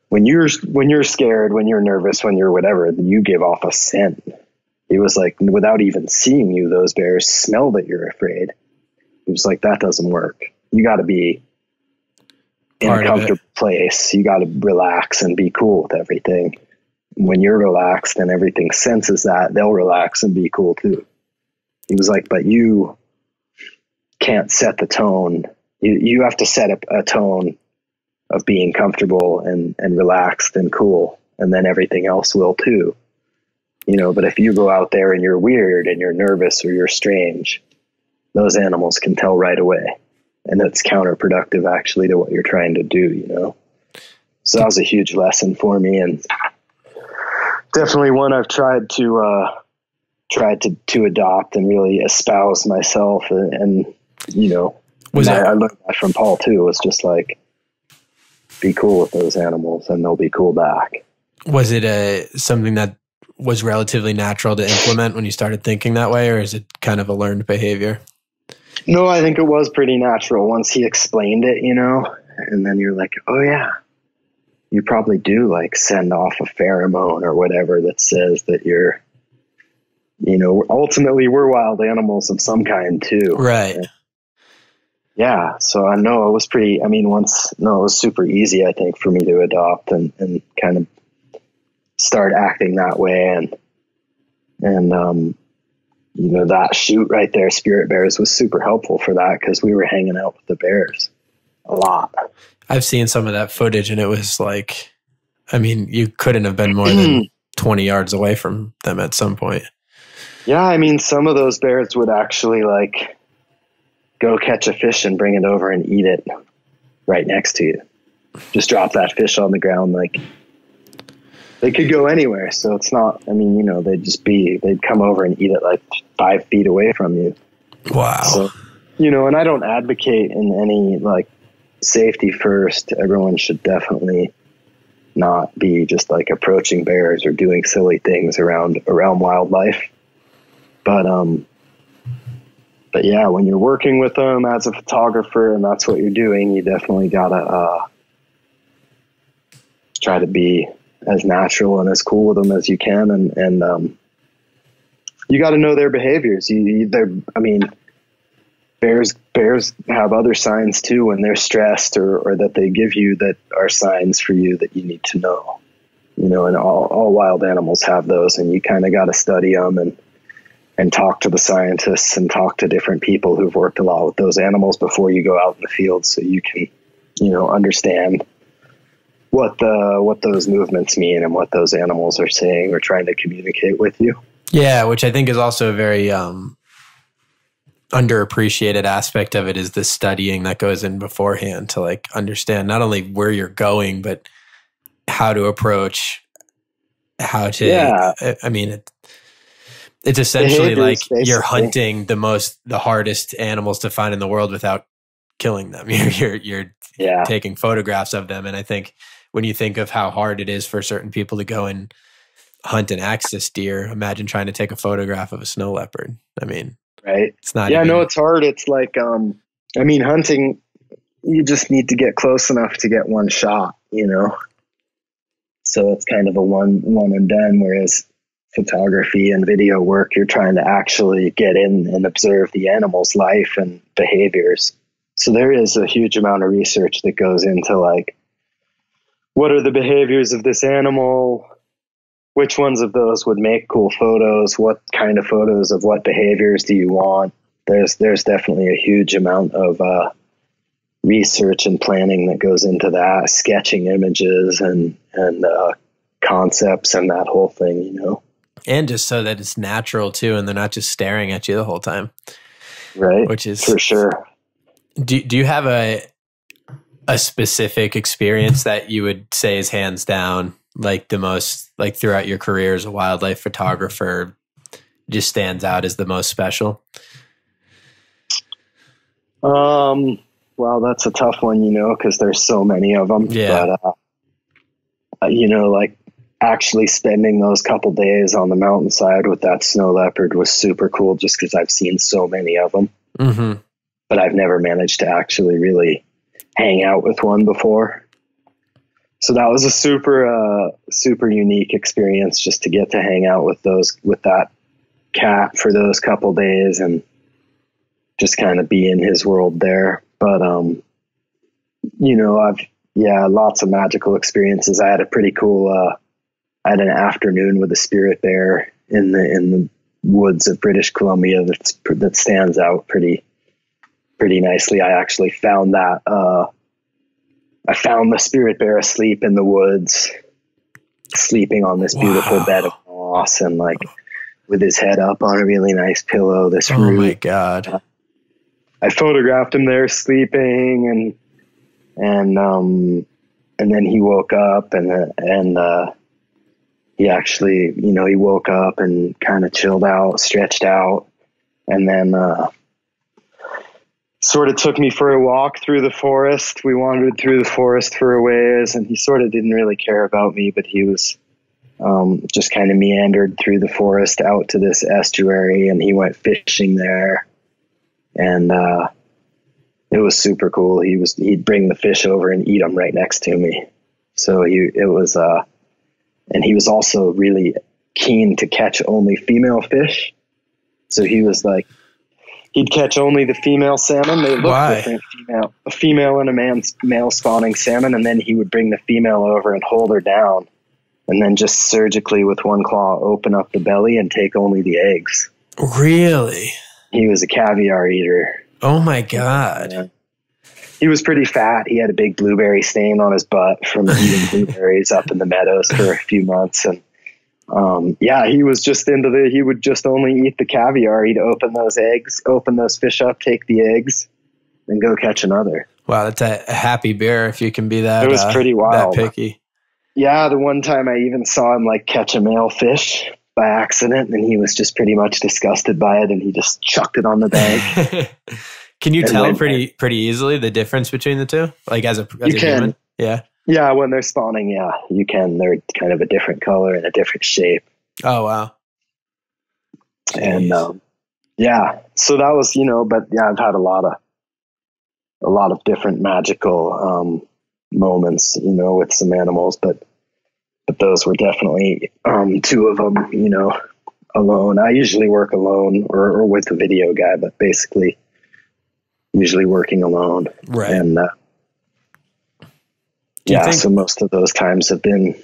when you're scared, when you're nervous, when you're whatever, you give off a scent. It was like, without even seeing you, those bears smell that you're afraid. It was like, that doesn't work. You got to be in a comfortable place. You got to relax and be cool with everything. When you're relaxed and everything senses that, they'll relax and be cool too. He was like, but you can't set the tone. You have to set up a tone of being comfortable and relaxed and cool. And then everything else will too. You know, but if you go out there and you're weird and you're nervous or you're strange, those animals can tell right away. And it's counterproductive actually to what you're trying to do, you know? So that was a huge lesson for me, and definitely one I've tried to adopt and really espouse myself. And you know, I learned that from Paul too. It was just like, be cool with those animals and they'll be cool back. Was it something that was relatively natural to implement when you started thinking that way, or is it kind of a learned behavior? No, I think it was pretty natural once he explained it, you know, and then you're like, oh yeah, you probably do like send off a pheromone or whatever that says that you're, you know, ultimately we're wild animals of some kind too. Right. Yeah. So I know it was it was super easy, I think, for me to adopt and kind of start acting that way. And you know, that shoot right there, Spirit Bears, was super helpful for that because we were hanging out with the bears a lot. I've seen some of that footage and it was like, I mean, you couldn't have been more than 20 yards away from them at some point. Yeah. I mean, some of those bears would actually like go catch a fish and bring it over and eat it right next to you. Just drop that fish on the ground. Like, they could go anywhere. So it's not, I mean, you know, they'd come over and eat it like 5 feet away from you. Wow. So, you know, and I don't advocate in any like safety first. Everyone should definitely not be just like approaching bears or doing silly things around wildlife. But yeah, when you're working with them as a photographer and that's what you're doing, you definitely gotta try to be as natural and as cool with them as you can. And you got to know their behaviors. Bears have other signs too when they're stressed or that they give you that are signs for you that you need to know, you know, and all wild animals have those, and you kind of got to study them and talk to the scientists and talk to different people who've worked a lot with those animals before you go out in the field. So you can, you know, understand what those movements mean and what those animals are saying or trying to communicate with you. Yeah, which I think is also a very underappreciated aspect of it, is the studying that goes in beforehand to like understand not only where you're going, but how to approach, I mean, it's essentially like basically. You're hunting the hardest animals to find in the world without killing them. You're taking photographs of them. And I think when you think of how hard it is for certain people to go and hunt an axis deer, imagine trying to take a photograph of a snow leopard. I mean, right. It's not. Yeah, no, it's hard. It's like, I mean, hunting, you just need to get close enough to get one shot, you know? So it's kind of a one and done. Whereas photography and video work, you're trying to actually get in and observe the animal's life and behaviors. So there is a huge amount of research that goes into like, what are the behaviors of this animal? Which ones of those would make cool photos? What kind of photos of what behaviors do you want? There's definitely a huge amount of research and planning that goes into that, sketching images and concepts and that whole thing, you know. And just so that it's natural too, and they're not just staring at you the whole time. Right. Which is for sure. Do you have a specific experience that you would say is hands down like the most, like throughout your career as a wildlife photographer, just stands out as the most special? Well, that's a tough one, you know, because there's so many of them. Yeah. But, you know, like actually spending those couple days on the mountainside with that snow leopard was super cool just because I've seen so many of them. Mm-hmm. But I've never managed to actually really hang out with one before. So that was a super unique experience, just to get to hang out with that cat for those couple days and just kind of be in his world there. But, lots of magical experiences. I had a pretty cool, I had an afternoon with a spirit bear in the woods of British Columbia that stands out pretty nicely. I actually found that, I found the spirit bear asleep in the woods, sleeping on this beautiful bed of moss and like with his head up on a really nice pillow. Oh my God. I photographed him there sleeping and then he woke up and he actually, he woke up and kind of chilled out, stretched out, and then, sort of took me for a walk through the forest. We wandered through the forest for a ways, and he sort of didn't really care about me, but he was just kind of meandered through the forest out to this estuary, and he went fishing there. And it was super cool. He'd bring the fish over and eat them right next to me. So and he was also really keen to catch only female fish. So he was like, he'd catch only the female salmon. They look different, a female and a male spawning salmon. And then he would bring the female over and hold her down and then just surgically with one claw, open up the belly and take only the eggs. Really? He was a caviar eater. Oh my God. Yeah. He was pretty fat. He had a big blueberry stain on his butt from eating blueberries up in the meadows for a few months. And he was just he would just only eat the caviar. He'd open those eggs, open those fish up, take the eggs, and go catch another. Wow, that's a happy bear if you can be that. It was pretty wild. That picky. Yeah, the one time I even saw him like catch a male fish by accident, and he was just pretty much disgusted by it, and he just chucked it on the bank. Can you tell pretty easily the difference between the two? Like as a human? Yeah. Yeah, when they're spawning, yeah, you can. They're kind of a different color and a different shape. Oh, wow. Jeez. And so that was, but yeah, I've had a lot of different magical moments, with some animals, but those were definitely two of them, alone. I usually work alone or with a video guy, but basically usually working alone. Right. And so most of those times have been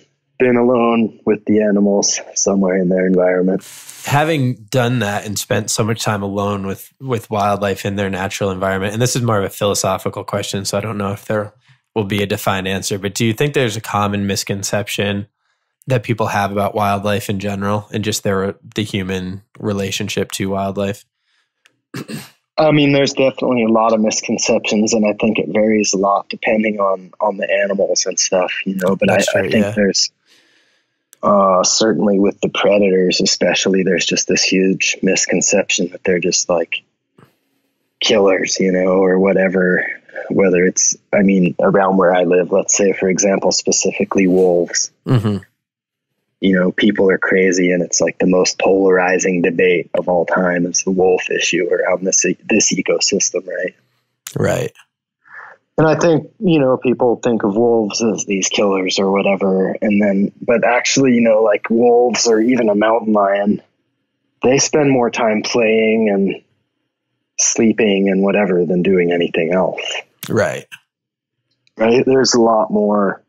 alone with the animals somewhere in their environment. Having done that and spent so much time alone with wildlife in their natural environment, and this is more of a philosophical question, so I don't know if there will be a defined answer, but do you think there's a common misconception that people have about wildlife in general and just the human relationship to wildlife? I mean, there's definitely a lot of misconceptions, and I think it varies a lot depending on the animals and stuff, but I think there's certainly with the predators, especially, there's just this huge misconception that they're just like killers, or whatever, whether it's, around where I live, let's say, for example, specifically wolves. Mm-hmm. People are crazy, and it's like the most polarizing debate of all time is the wolf issue around this ecosystem, right? Right. And I think, people think of wolves as these killers or whatever. But actually, like wolves or even a mountain lion, they spend more time playing and sleeping and whatever than doing anything else. Right. Right. There's a lot more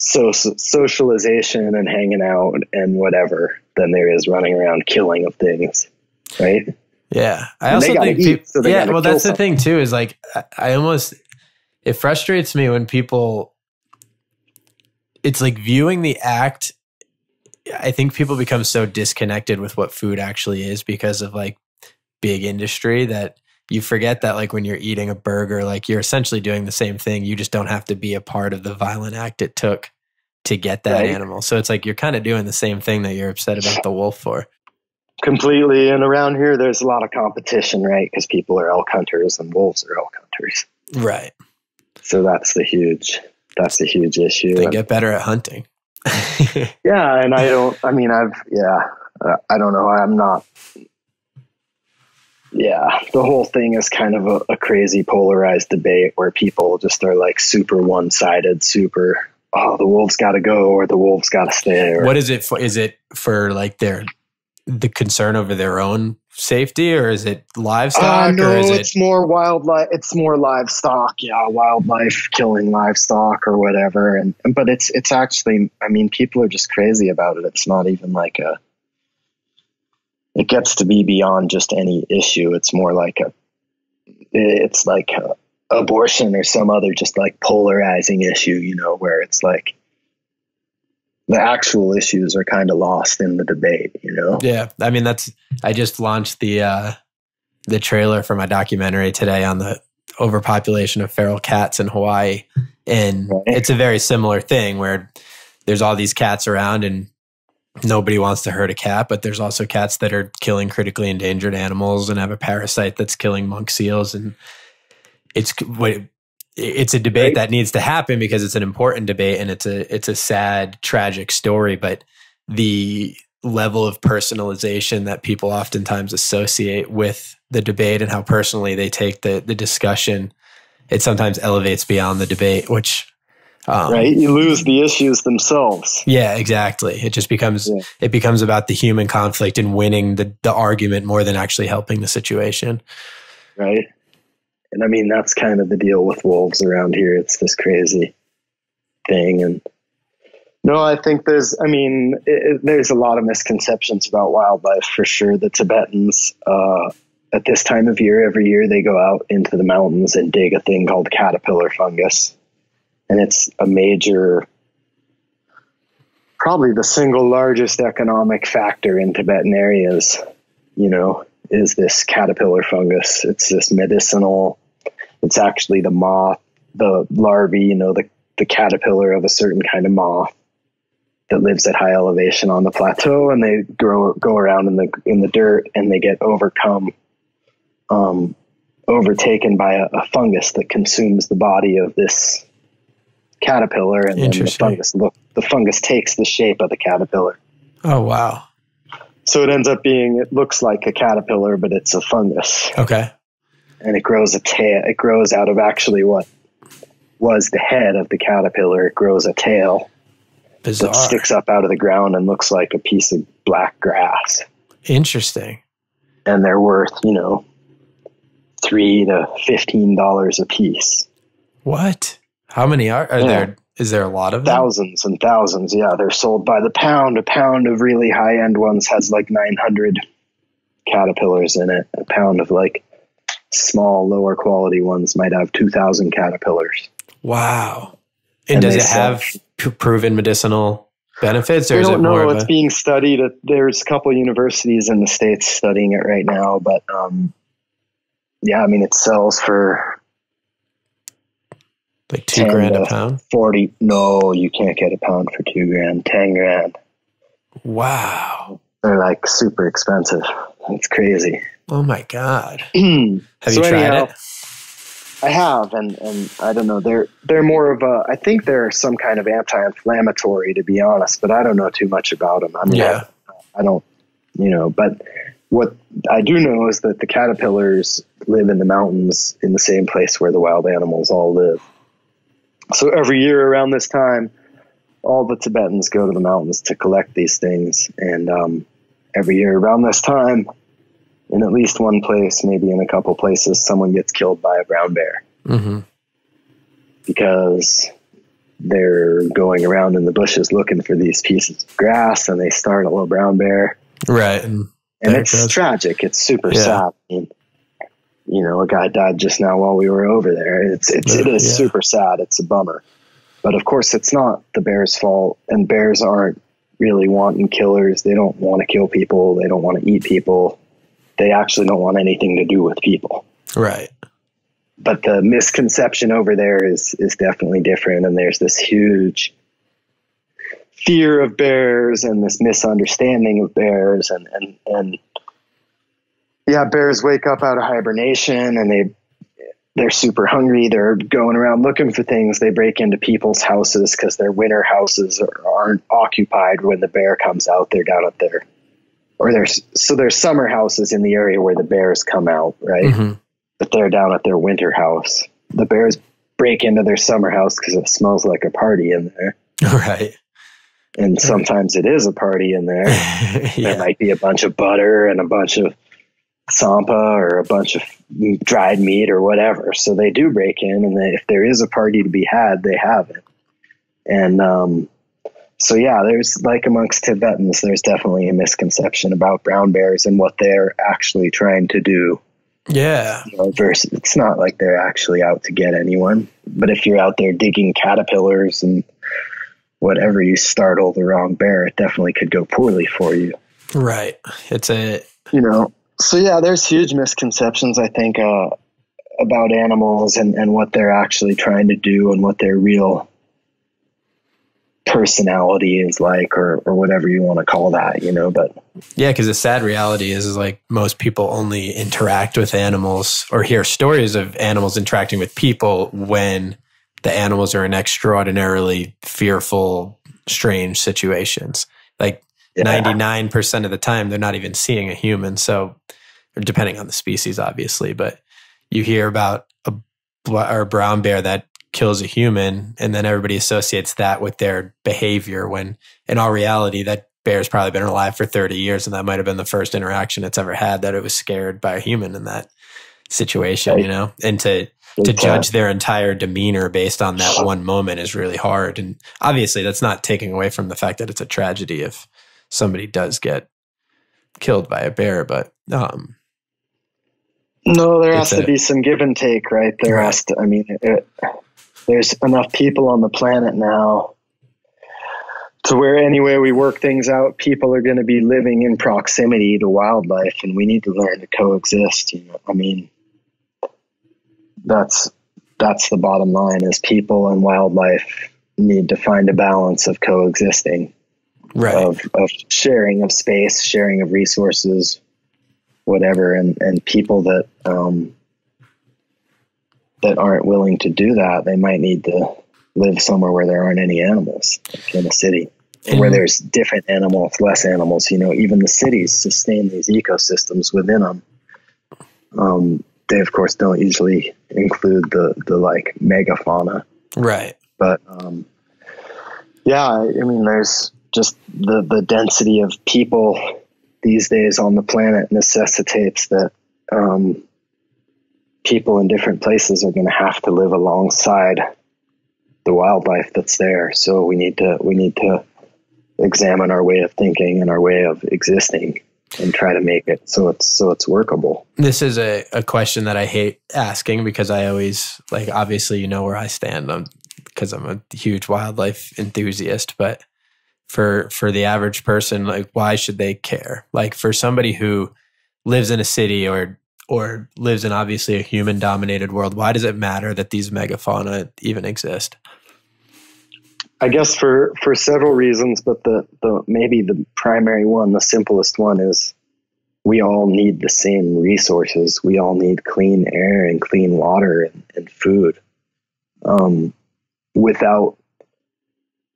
socialization and hanging out and whatever than there is running around killing of things. Right. Yeah. I also think that's the thing too, is like, it frustrates me when people, it's like viewing the act. I think people become so disconnected with what food actually is because of like big industry that you forget that like when you're eating a burger, like you're essentially doing the same thing. You just don't have to be a part of the violent act it took to get that animal. So it's like you're kind of doing the same thing that you're upset about the wolf for. Completely. And around here, there's a lot of competition, right? Because people are elk hunters and wolves are elk hunters. Right. So that's the huge issue. They get better at hunting. Yeah. And I don't know. I'm not. Yeah. The whole thing is kind of a crazy polarized debate where people just are like super one-sided, super oh, the wolves got to go or the wolves got to stay. Or, what is it for? Is it for like the concern over their own safety, or is it livestock? no, or is it's more wildlife. It's more livestock. Yeah, wildlife, killing livestock or whatever. But it's actually, I mean, people are just crazy about it. It's not even like it gets to be beyond just any issue. It's more like it's like abortion or some other just like polarizing issue, you know, where it's like the actual issues are kind of lost in the debate, you know? Yeah. I mean, I just launched the trailer for my documentary today on the overpopulation of feral cats in Hawaii. And it's a very similar thing where there's all these cats around and nobody wants to hurt a cat, but there's also cats that are killing critically endangered animals and have a parasite that's killing monk seals. And it's a debate that needs to happen because it's an important debate and it's a sad, tragic story. But the level of personalization that people oftentimes associate with the debate and how personally they take the discussion, it sometimes elevates beyond the debate, which right, you lose the issues themselves. Yeah, exactly. It just becomes it becomes about the human conflict and winning the argument more than actually helping the situation. Right. And I mean, that's kind of the deal with wolves around here. It's this crazy thing. And no, I think there's a lot of misconceptions about wildlife for sure. The Tibetans, at this time of year, every year they go out into the mountains and dig a thing called caterpillar fungus. And it's a major, probably the single largest economic factor in Tibetan areas, you know, is this caterpillar fungus. It's this medicinal, it's actually the moth, the larvae, you know, the caterpillar of a certain kind of moth that lives at high elevation on the plateau, and they go around in the dirt and they get overtaken by a fungus that consumes the body of this caterpillar, and then the fungus takes the shape of the caterpillar. Oh, wow. So it looks like a caterpillar, but it's a fungus. Okay. And it grows a tail. It grows out of actually what was the head of the caterpillar. It grows a tail. Bizarre. That sticks up out of the ground and looks like a piece of black grass. Interesting. And they're worth, you know, $3 to $15 a piece. What? How many are there? Is there a lot of them? Thousands and thousands. Yeah, they're sold by the pound. A pound of really high-end ones has like 900 caterpillars in it. A pound of like small, lower quality ones might have 2,000 caterpillars. Wow. And does it have proven medicinal benefits, or is it more of it's being studied. There's a couple of universities in the States studying it right now, but yeah, I mean, it sells for like $2,000 a pound? 40. No, you can't get a pound for $2,000, $10,000. Wow. They're like super expensive. It's crazy. Oh my God. Have you tried it? I have, and I don't know. They're more of I think they're some kind of anti-inflammatory, to be honest, but I don't know too much about them. I mean, I don't, you know, but what I do know is that the caterpillars live in the mountains in the same place where the wild animals all live. So every year around this time, all the Tibetans go to the mountains to collect these things. And every year around this time, in at least one place, maybe in a couple places, someone gets killed by a brown bear. Mm-hmm. Because they're going around in the bushes looking for these pieces of grass, and they startle a brown bear. Right. And it's tragic. It's super sad. I mean, you know, a guy died just now while we were over there. It is super sad. It's a bummer. But of course, it's not the bear's fault. And bears aren't really wanton killers. They don't want to kill people. They don't want to eat people. They actually don't want anything to do with people. Right. But the misconception over there is definitely different. And there's this huge fear of bears and this misunderstanding of bears. And yeah, bears wake up out of hibernation and they're super hungry. They're going around looking for things. They break into people's houses because their winter houses aren't occupied when the bear comes out. They're down up there. Or there's summer houses in the area where the bears come out, right? Mm-hmm. But they're down at their winter house. The bears break into their summer house because it smells like a party in there. Right. And sometimes it is a party in there. There might be a bunch of butter and a bunch of sampa or a bunch of dried meat or whatever. So they do break in, and if there is a party to be had, they have it. And so, yeah, there's like amongst Tibetans, there's definitely a misconception about brown bears and what they're actually trying to do. Yeah. Versus, it's not like they're actually out to get anyone. But if you're out there digging caterpillars and whatever, you startle the wrong bear, it definitely could go poorly for you. Right. So yeah, there's huge misconceptions, I think, about animals and what they're actually trying to do and what their real personality is like, or whatever you want to call that, but yeah, because the sad reality is like most people only interact with animals or hear stories of animals interacting with people when the animals are in extraordinarily fearful, strange situations. Like 99% of the time, they're not even seeing a human. So, depending on the species, obviously, but you hear about a brown bear that kills a human, and then everybody associates that with their behavior, when in all reality, that bear's probably been alive for 30 years, and that might have been the first interaction it's ever had, that it was scared by a human in that situation, and to judge their entire demeanor based on that one moment is really hard. And obviously that's not taking away from the fact that it's a tragedy if somebody does get killed by a bear, but no, there has to be some give and take, right? There's enough people on the planet now to where anywhere we work things out, people are going to be living in proximity to wildlife, and we need to learn to coexist. That's the bottom line, is people and wildlife need to find a balance of coexisting, right? Of sharing of space, sharing of resources, whatever, and people that aren't willing to do that, they might need to live somewhere where there aren't any animals, like in a city, where there's different animals, less animals. Even the cities sustain these ecosystems within them. They of course don't usually include the like megafauna, right? But there's just the density of people these days on the planet necessitates that people in different places are going to have to live alongside the wildlife that's there. So we need to examine our way of thinking and our way of existing and try to make it so it's workable. This is a question that I hate asking, because I always, like, obviously where I stand because I'm a huge wildlife enthusiast, but for the average person, like, why should they care? Like, for somebody who lives in a city or lives in obviously a human dominated world, why does it matter that these megafauna even exist? I guess for several reasons, but the maybe the primary one, the simplest one, is we all need the same resources. We all need clean air and clean water and food. Without,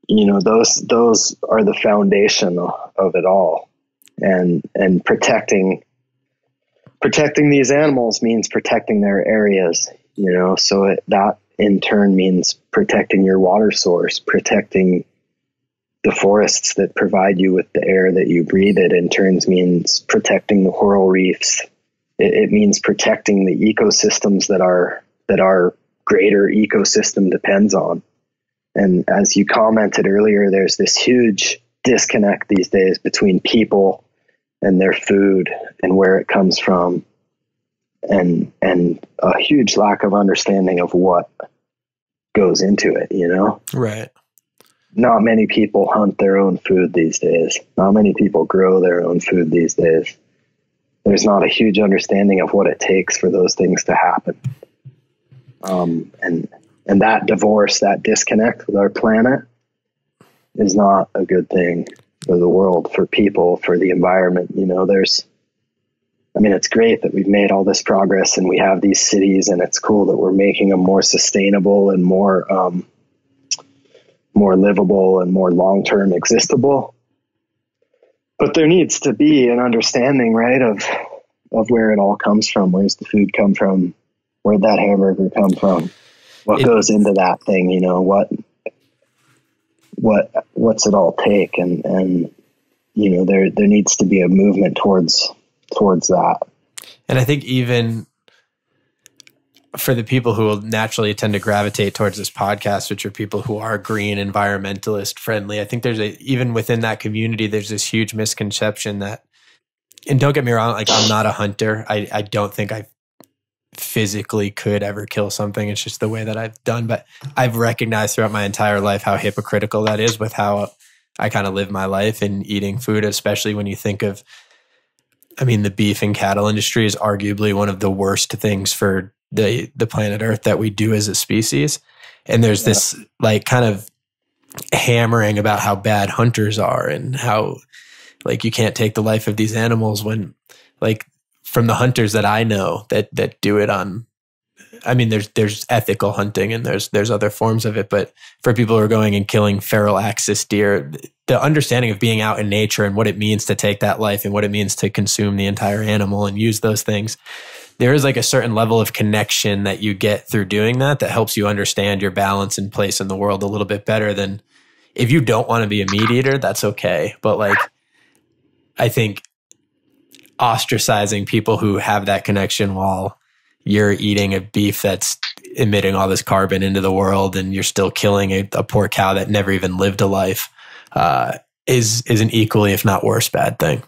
those are the foundation of it all. And protecting these animals means protecting their areas, so that in turn means protecting your water source, protecting the forests that provide you with the air that you breathe. It in turn means protecting the coral reefs. It means protecting the ecosystems that our greater ecosystem depends on. And as you commented earlier, there's this huge disconnect these days between people and their food and where it comes from, and a huge lack of understanding of what goes into it, Right. Not many people hunt their own food these days. Not many people grow their own food these days. There's not a huge understanding of what it takes for those things to happen. And that divorce, that disconnect with our planet is not a good thing for the world, for people, for the environment. It's great that we've made all this progress and we have these cities, and it's cool that we're making them more sustainable and more livable and more long-term existable. But there needs to be an understanding, right, of where it all comes from. Where's the food come from? Where'd that hamburger come from? what goes into that thing, you know, what's it all take? And, you know, there needs to be a movement towards that. And I think even for the people who will naturally tend to gravitate towards this podcast, which are people who are green, environmentalist friendly, I think even within that community, there's this huge misconception that, and don't get me wrong, like I'm not a hunter. I don't think I physically could ever kill something. It's just the way that I've done. But I've recognized throughout my entire life how hypocritical that is with how I kind of live my life in eating food, especially when you think of, I mean, the beef and cattle industry is arguably one of the worst things for the planet Earth that we do as a species. And there's this like kind of hammering about how bad hunters are and how like you can't take the life of these animals when like from the hunters that I know that do it on, I mean, there's ethical hunting and there's other forms of it, but for people who are going and killing feral axis deer, the understanding of being out in nature and what it means to take that life and what it means to consume the entire animal and use those things, there is like a certain level of connection that you get through doing that helps you understand your balance and place in the world a little bit better than if you don't want to be a meat eater, that's okay. But like, I think ostracizing people who have that connection while you're eating a beef that's emitting all this carbon into the world and you're still killing a poor cow that never even lived a life is an equally, if not worse, bad thing.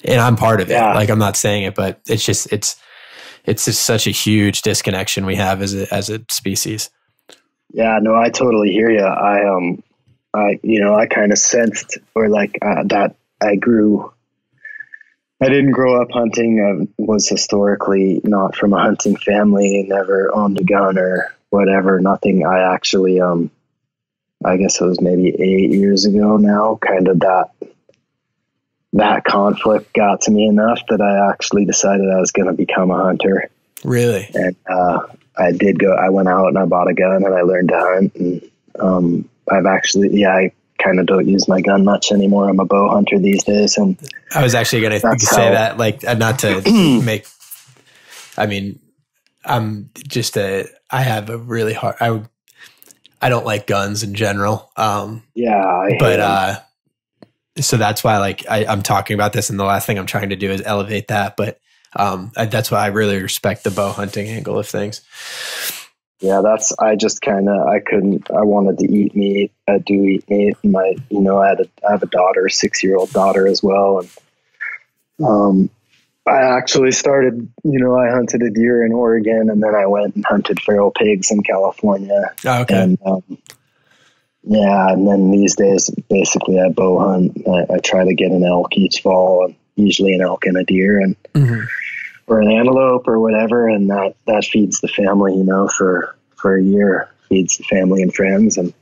And I'm part of it. Like I'm not saying it, but it's just such a huge disconnection we have as a species. Yeah, no, I totally hear you. I kind of sensed or like that I didn't grow up hunting. I was historically not from a hunting family, never owned a gun or whatever, nothing. I actually, I guess it was maybe 8 years ago now, kind of that conflict got to me enough that I actually decided I was going to become a hunter. Really? And I went out and I bought a gun and I learned to hunt. And I kind of don't use my gun much anymore. I'm a bow hunter these days. And I was actually going to say that, like, not to make, I mean, I have a really hard, I don't like guns in general. So that's why, like, I'm talking about this, and the last thing I'm trying to do is elevate that. But that's why I really respect the bow hunting angle of things. Yeah, I wanted to eat meat. I do eat meat. And I have a daughter, a 6-year-old daughter as well. And I actually started, I hunted a deer in Oregon, and then I went and hunted feral pigs in California. Oh, okay. And, and then these days, basically, I bow hunt. I try to get an elk each fall, and usually an elk and a deer, and or an antelope or whatever, and that feeds the family, for a year, feeds the family and friends. And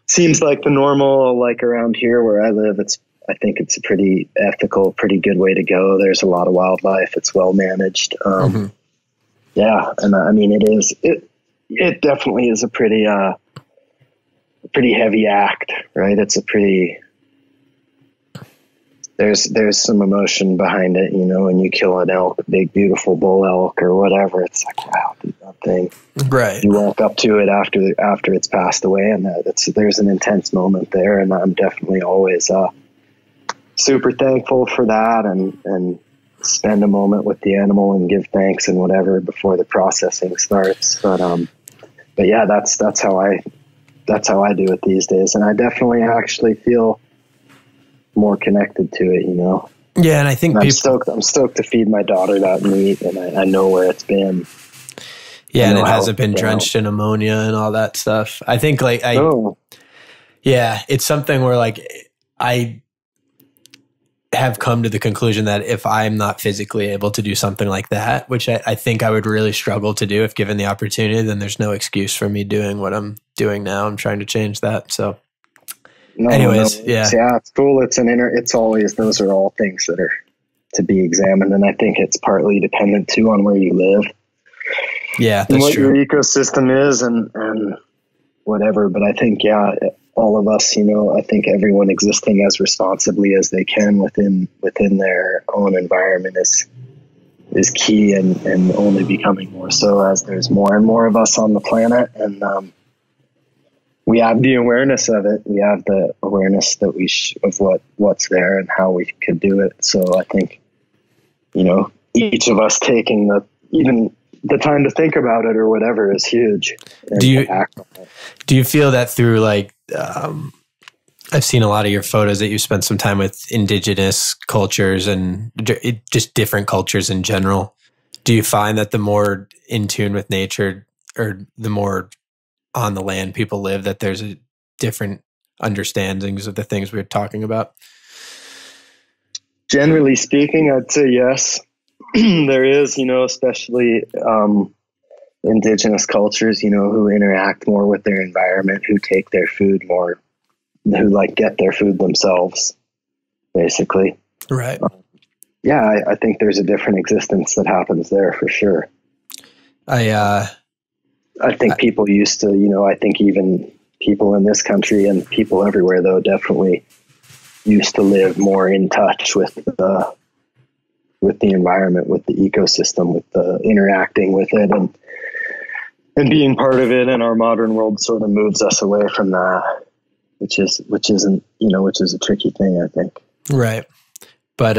seems like the normal, like around here where I live, I think it's a pretty ethical, pretty good way to go. There's a lot of wildlife. It's well managed. Yeah, and I mean, it definitely is a pretty heavy act, right? It's a pretty, there's some emotion behind it, when you kill an elk, a big, beautiful bull elk or whatever. It's like, wow, that thing. Right. You walk up to it after it's passed away, and there's an intense moment there. And I'm definitely always super thankful for that, and spend a moment with the animal and give thanks and whatever before the processing starts. But yeah, that's how I do it these days. And I definitely actually feel more connected to it, Yeah. And I think I'm stoked to feed my daughter that meat, and I know where it's been. Yeah. And it hasn't been drenched in ammonia and all that stuff. I think it's something where like I have come to the conclusion that if I'm not physically able to do something like that, which I think I would really struggle to do if given the opportunity, then there's no excuse for me doing what I'm doing now. I'm trying to change that. So yeah, it's cool. It's always, those are all things that are to be examined. And I think it's partly dependent too on where you live. Yeah. That's and what true. Your ecosystem is and whatever. But I think, all of us, I think everyone existing as responsibly as they can within their own environment is is key and only becoming more so as there's more and more of us on the planet. And we have the awareness of it. We have the awareness that of what's there and how we could do it. So I think, each of us taking even the time to think about it or whatever is huge. Do you feel that through I've seen a lot of your photos that you spent some time with indigenous cultures and just different cultures in general. Do you find that the more in tune with nature or the more on the land people live, that there's a different understandings of the things we were talking about? Generally speaking, I'd say yes. There is, especially indigenous cultures, who interact more with their environment, who take their food more, who get their food themselves, basically. Right. I think there's a different existence that happens there for sure. I think people used to, I think even people in this country and people everywhere, though, definitely used to live more in touch with the environment, with the ecosystem, with the interacting with it and being part of it. And our modern world sort of moves us away from that, which is a tricky thing, I think. Right. But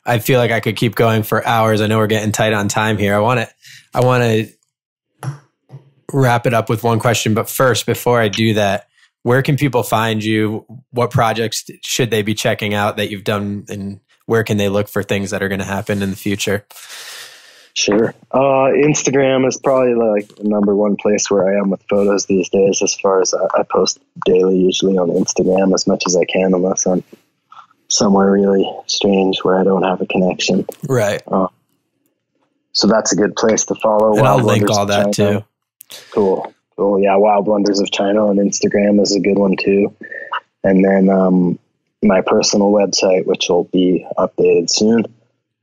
I feel like I could keep going for hours. I know we're getting tight on time here. I want to wrap it up with one question, but first, before I do that, where can people find you? What projects should they be checking out that you've done, and where can they look for things that are going to happen in the future? Sure. Instagram is probably the number one place where I am with photos these days, as far as I post daily, usually on Instagram as much as I can, unless I'm somewhere really strange where I don't have a connection. Right. So that's a good place to follow. And I'll link all that too. Cool. Yeah. Wild Wonders of China on Instagram is a good one too. And then, my personal website, which will be updated soon,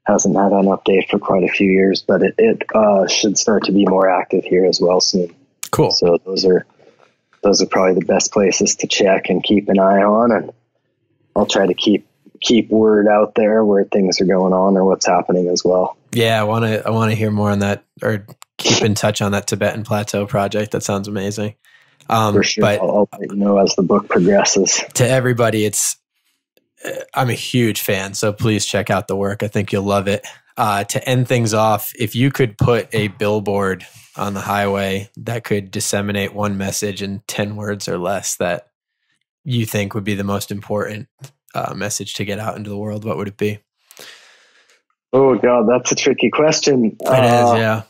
hasn't had an update for quite a few years, but it should start to be more active here as well soon. Cool. So those are probably the best places to check and keep an eye on. And I'll try to keep word out there where things are going on or what's happening as well. Yeah. I want to hear more on that, or keep in touch on that Tibetan Plateau project. That sounds amazing. For sure. But I'll let you know as the book progresses. To everybody, I'm a huge fan, so please check out the work. I think you'll love it. To end things off, if you could put a billboard on the highway that could disseminate one message in 10 words or less that you think would be the most important message to get out into the world, what would it be? Oh, God, that's a tricky question. It is, yeah.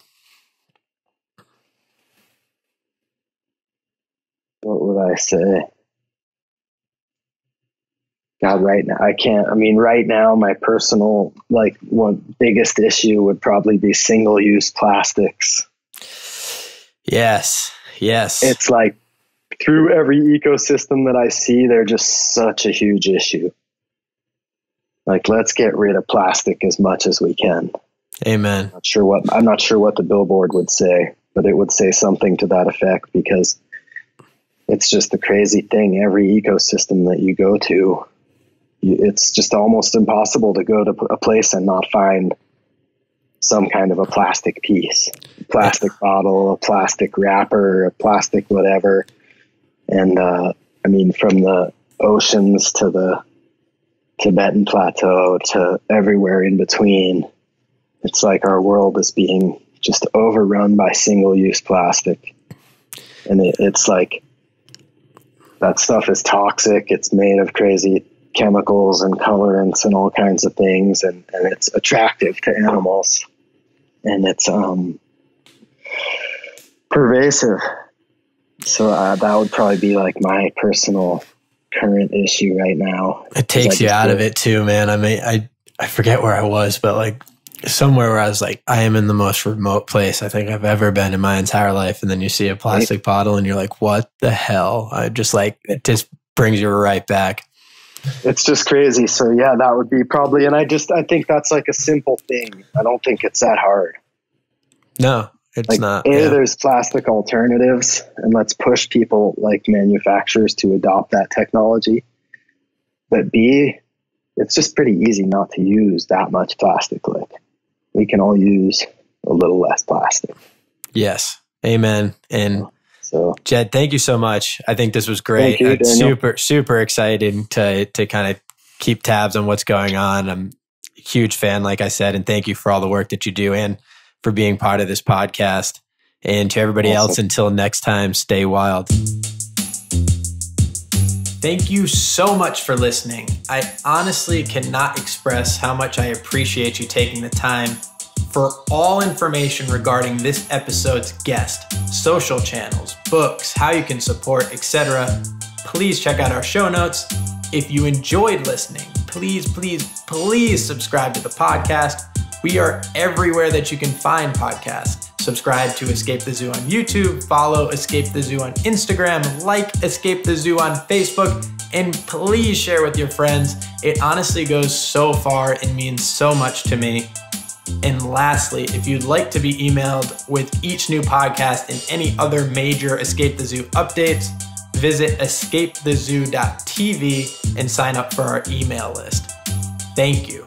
What would I say? God, right now, right now, my personal, one biggest issue would probably be single-use plastics. Yes. It's through every ecosystem that I see, they're just such a huge issue. Let's get rid of plastic as much as we can. Amen. I'm not sure what the billboard would say, but it would say something to that effect, because it's just the crazy thing. Every ecosystem that you go to, it's just almost impossible to go to a place and not find some kind of a plastic piece, a plastic bottle, a plastic wrapper, a plastic whatever. And from the oceans to the Tibetan Plateau to everywhere in between, it's like our world is being just overrun by single-use plastic. And it's like, that stuff is toxic. It's made of crazy chemicals and colorants and all kinds of things, and it's attractive to animals, and it's pervasive. So that would probably be my personal current issue right now. It takes you out of it too, man. I forget where I was, but somewhere where I was I am in the most remote place I think I've ever been in my entire life, and then you see a plastic bottle and you're like, what the hell? It just brings you right back. It's just crazy. So yeah, that would be probably, and I think that's a simple thing. I don't think it's that hard. No, it's not. There's plastic alternatives, and let's push people manufacturers to adopt that technology. But B, it's just pretty easy not to use that much plastic. we can all use a little less plastic. Yes. Amen. And so, Jed, thank you so much. I think this was great. Thank you, super excited to kind of keep tabs on what's going on. I'm a huge fan, like I said, and thank you for all the work that you do and for being part of this podcast. And to everybody else, until next time, stay wild. Thank you so much for listening. I honestly cannot express how much I appreciate you taking the time. For all information regarding this episode's guest, social channels, books, how you can support, etc., please check out our show notes. If you enjoyed listening, please subscribe to the podcast. We are everywhere that you can find podcasts. Subscribe to Escape the Zoo on YouTube, follow Escape the Zoo on Instagram, like Escape the Zoo on Facebook, and please share with your friends. It honestly goes so far and means so much to me. And lastly, if you'd like to be emailed with each new podcast and any other major Escape the Zoo updates, visit escapethezoo.tv and sign up for our email list. Thank you.